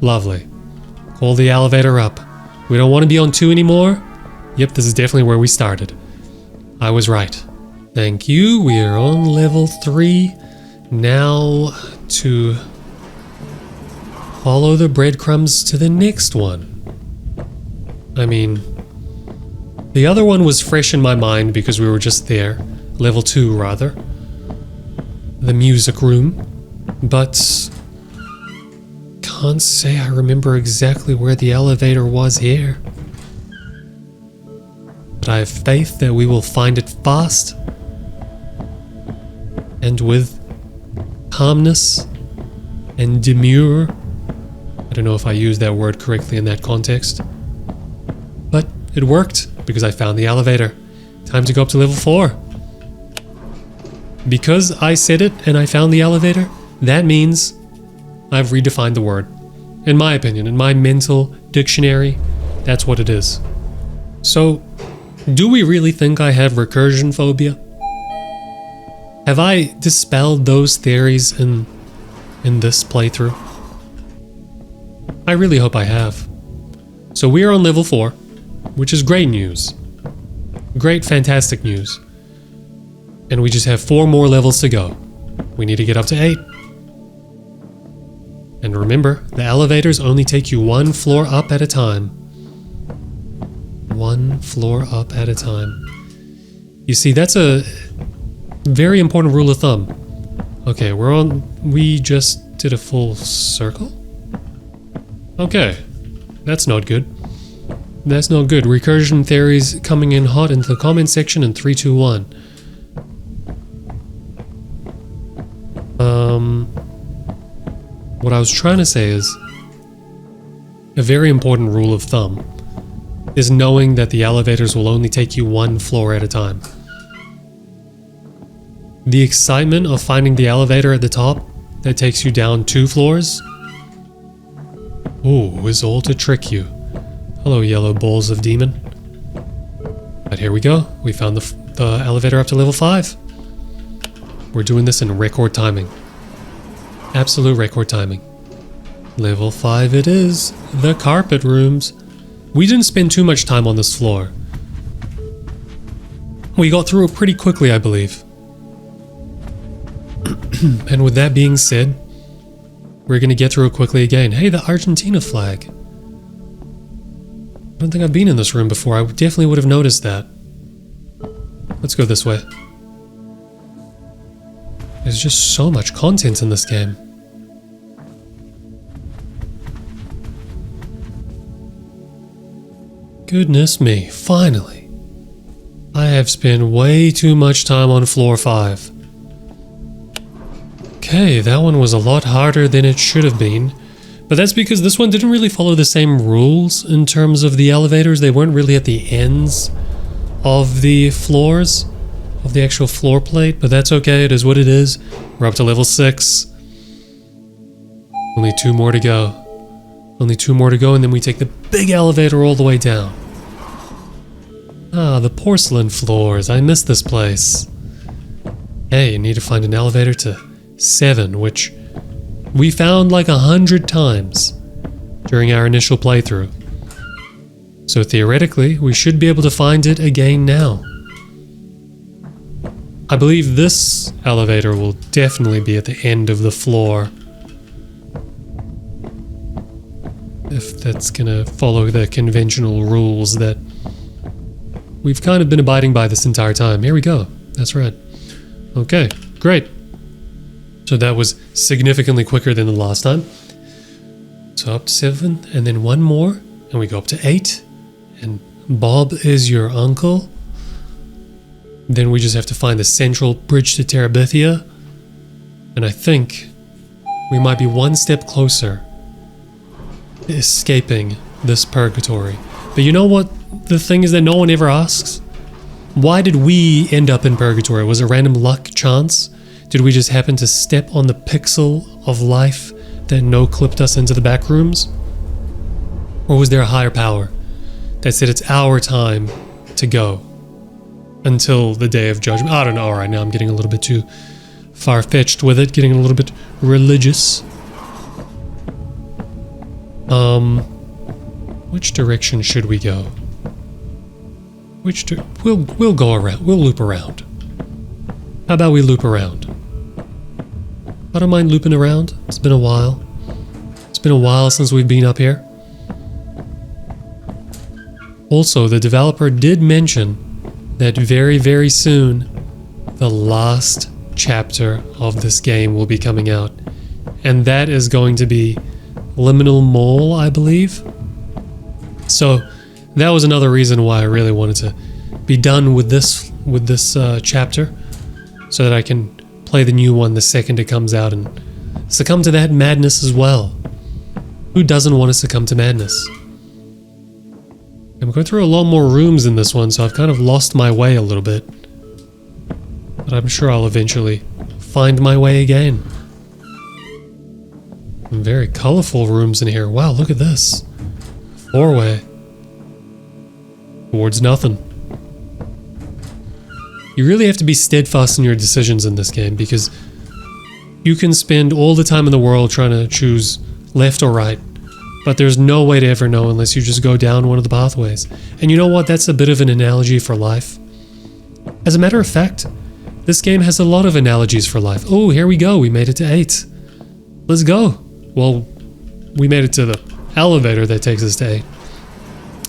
Lovely. Call the elevator up. We don't want to be on 2 anymore. Yep, this is definitely where we started. I was right. Thank you. We are on level 3. Now to follow the breadcrumbs to the next one. I mean, the other one was fresh in my mind because we were just there. Level 2, rather. The music room. But can't say I remember exactly where the elevator was here. But I have faith that we will find it fast. And with calmness and demure. I don't know if I used that word correctly in that context. But it worked because I found the elevator. Time to go up to level 4. Because I said it and I found the elevator, that means I've redefined the word. In my opinion, in my mental dictionary, that's what it is. So, do we really think I have recursion phobia? Have I dispelled those theories in this playthrough? I really hope I have. So we are on level 4, which is great news. Great, fantastic news. And we just have 4 more levels to go. We need to get up to 8. And remember, the elevators only take you 1 floor up at a time. 1 floor up at a time. You see, that's a very important rule of thumb. Okay, we just did a full circle? Okay, that's not good. That's not good. Recursion theories coming in hot into the comment section in 3, 2, 1. What I was trying to say is, a very important rule of thumb is knowing that the elevators will only take you 1 floor at a time. The excitement of finding the elevator at the top that takes you down 2 floors? Ooh, is all to trick you. Hello, yellow balls of demon. But here we go. We found the elevator up to level 5. We're doing this in record timing. Absolute record timing. Level 5 it is. The carpet rooms. We didn't spend too much time on this floor. We got through it pretty quickly, I believe. And with that being said, we're going to get through it quickly again. Hey, the Argentina flag. I don't think I've been in this room before. I definitely would have noticed that. Let's go this way. There's just so much content in this game. Goodness me, finally. I have spent way too much time on floor 5. Okay, that one was a lot harder than it should have been. But that's because this one didn't really follow the same rules in terms of the elevators. They weren't really at the ends of the floors, of the actual floor plate, but that's okay, it is what it is. We're up to level 6. Only 2 more to go. Only 2 more to go, and then we take the big elevator all the way down. Ah, the porcelain floors. I miss this place. Hey, you need to find an elevator to 7, which we found like 100 times during our initial playthrough. So theoretically, we should be able to find it again now. I believe this elevator will definitely be at the end of the floor. If that's gonna follow the conventional rules that we've kind of been abiding by this entire time. Here we go. That's right. Okay, great. So that was significantly quicker than the last time. So up to 7, and then 1 more, and we go up to 8. And Bob is your uncle. Then we just have to find the central bridge to Terabithia. And I think we might be 1 step closer escaping this purgatory. But you know what the thing is that no one ever asks? Why did we end up in purgatory? Was it random luck, chance? Did we just happen to step on the pixel of life that no-clipped us into the back rooms? Or was there a higher power that said it's our time to go until the day of judgment? I don't know. Alright, now I'm getting a little bit too far-fetched with it, getting a little bit religious. Which direction should we go? We'll go around. We'll loop around. How about we loop around? I don't mind looping around. It's been a while. It's been a while since we've been up here. Also, the developer did mention that very, very soon, the last chapter of this game will be coming out. And that is going to be Liminal Mole, I believe. So that was another reason why I really wanted to be done with this chapter, so that I can play the new one the second it comes out and succumb to that madness as well. Who doesn't want to succumb to madness? I'm going through a lot more rooms in this one, so I've kind of lost my way a little bit. But I'm sure I'll eventually find my way again. Some very colorful rooms in here. Wow, look at this. Four-way. Towards nothing. You really have to be steadfast in your decisions in this game, because you can spend all the time in the world trying to choose left or right, but there's no way to ever know unless you just go down one of the pathways. And you know what? That's a bit of an analogy for life. As a matter of fact, this game has a lot of analogies for life. Oh, here we go. We made it to 8. Let's go. Well, we made it to the elevator that takes us to 8.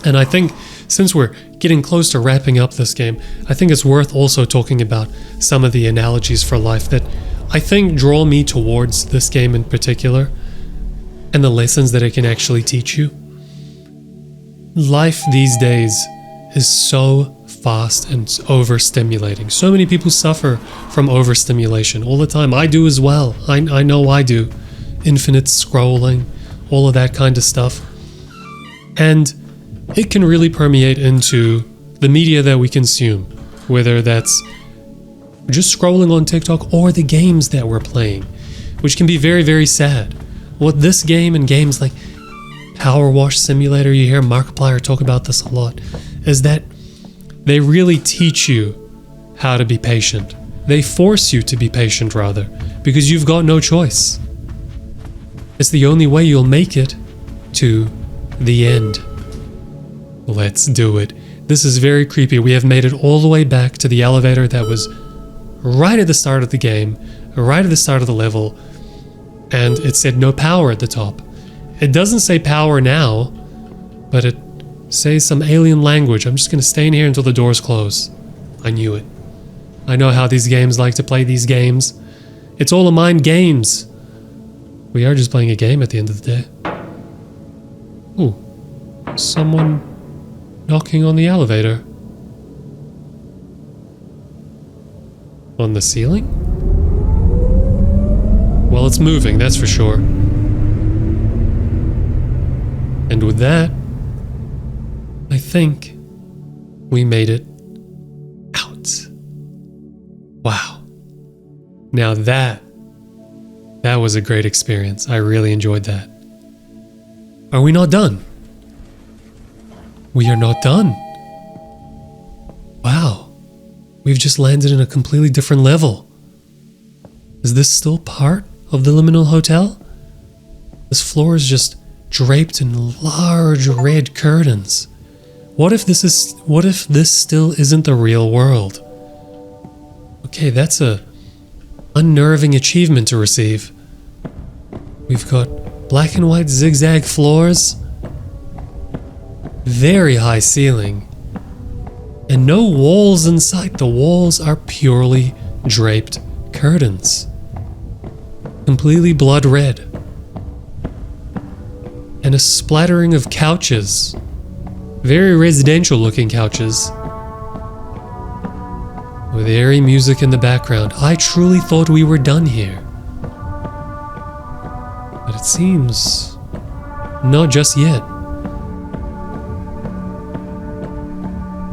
And I think since we're getting close to wrapping up this game, I think it's worth also talking about some of the analogies for life that I think draw me towards this game in particular, and the lessons that it can actually teach you. Life these days is so fast and overstimulating. So many people suffer from overstimulation all the time. I do as well. I know I do. Infinite scrolling, all of that kind of stuff. And it can really permeate into the media that we consume, whether that's just scrolling on TikTok or the games that we're playing, which can be very, very sad. What this game and games like Power Wash Simulator, you hear Markiplier talk about this a lot, is that they really teach you how to be patient. They force you to be patient, rather, because you've got no choice. It's the only way you'll make it to the end. Let's do it. This is very creepy. We have made it all the way back to the elevator that was right at the start of the game, right at the start of the level, and it said no power at the top. It doesn't say power now, but it says some alien language. I'm just going to stay in here until the doors close. I knew it. I know how these games like to play these games. It's all a mind games. We are just playing a game at the end of the day. Ooh, someone knocking on the elevator. On the ceiling? Well, it's moving, that's for sure. And with that, I think we made it out. Wow. Now that was a great experience. I really enjoyed that. Are we not done? We are not done. Wow. We've just landed in a completely different level. Is this still part of the Liminal Hotel? This floor is just draped in large red curtains. What if this still isn't the real world? Okay, that's a unnerving achievement to receive. We've got black and white zigzag floors, very high ceiling, and no walls in sight. The walls are purely draped curtains, completely blood red, and a splattering of couches, very residential looking couches, with airy music in the background. I truly thought we were done here, but it seems Not just yet.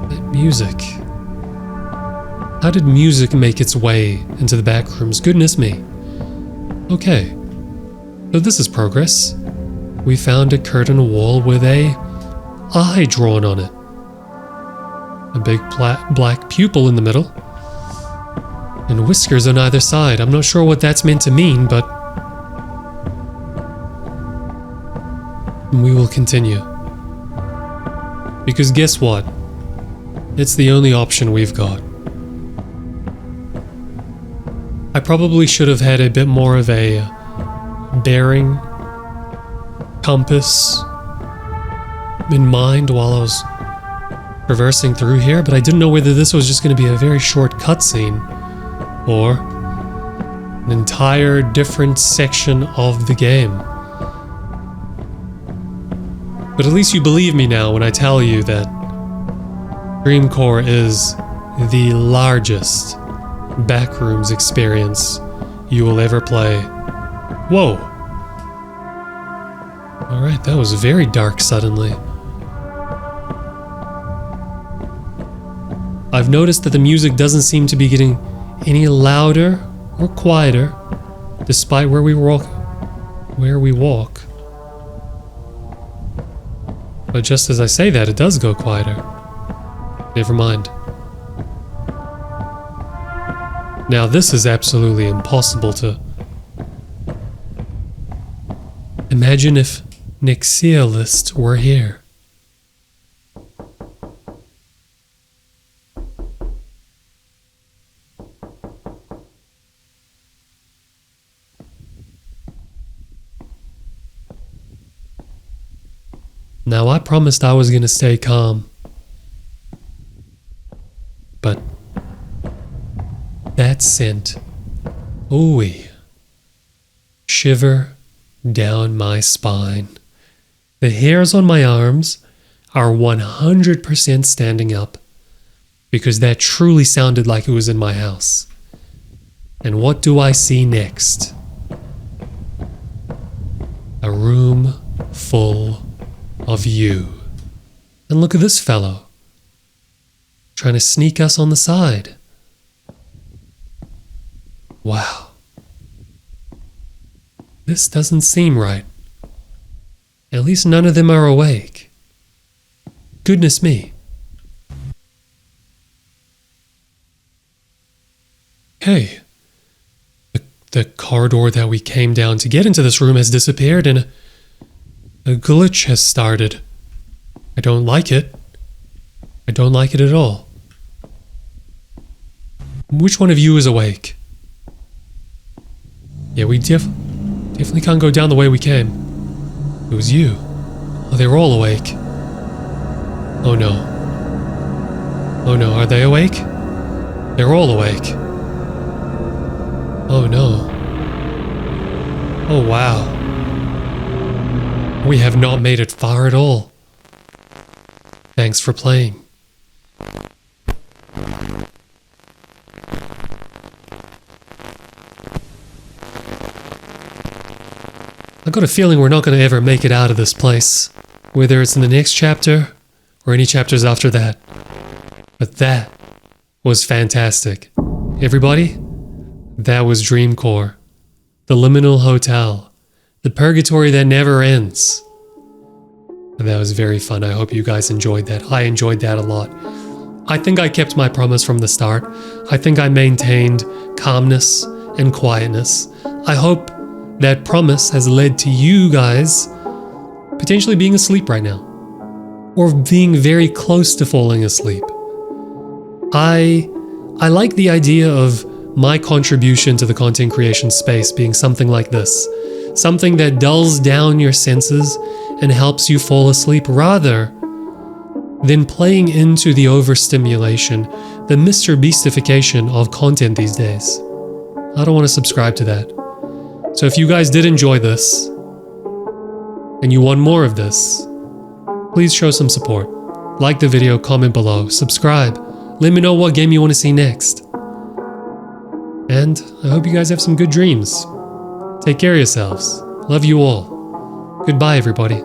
That music. How did music make its way into the backrooms? Goodness me. Okay. So this is progress. We found a curtain wall with a eye drawn on it. A big black pupil in the middle. And whiskers on either side. I'm not sure what that's meant to mean, but we will continue. Because guess what? It's the only option we've got. I probably should have had a bit more of a bearing compass in mind while I was traversing through here, but I didn't know whether this was just going to be a very short cutscene or an entire different section of the game. But at least you believe me now when I tell you that Dream Core is the largest backrooms experience you will ever play. Whoa! Alright, that was very dark suddenly. I've noticed that the music doesn't seem to be getting any louder or quieter, despite where we walk. But just as I say that, it does go quieter. Never mind. Now this is absolutely impossible to... Imagine if Nixialist were here. Now I promised I was going to stay calm. But that sent, ooh-wee, shiver down my spine. The hairs on my arms are 100% standing up because that truly sounded like it was in my house. And what do I see next? A room full of you. And look at this fellow, trying to sneak us on the side. Wow. This doesn't seem right. At least none of them are awake. Goodness me. Hey. The corridor that we came down to get into this room has disappeared and a glitch has started. I don't like it. I don't like it at all. Which one of you is awake? Yeah, we definitely can't go down the way we came. It was you. Oh, they were all awake. Oh no. Oh no, are they awake? They're all awake. Oh no. Oh wow. We have not made it far at all. Thanks for playing. I got a feeling we're not going to ever make it out of this place, whether it's in the next chapter or any chapters after that. But that was fantastic. Everybody, that was Dream Core, the Liminal Hotel, the purgatory that never ends. And that was very fun. I hope you guys enjoyed that. I enjoyed that a lot. I think I kept my promise from the start. I think I maintained calmness and quietness. I hope that promise has led to you guys potentially being asleep right now, or being very close to falling asleep. I like the idea of my contribution to the content creation space being something like this, something that dulls down your senses and helps you fall asleep rather than playing into the overstimulation, the Mr. Beastification of content these days. I don't want to subscribe to that. So if you guys did enjoy this, and you want more of this, please show some support. Like the video, comment below, subscribe, let me know what game you want to see next. And I hope you guys have some good dreams. Take care of yourselves. Love you all. Goodbye, everybody.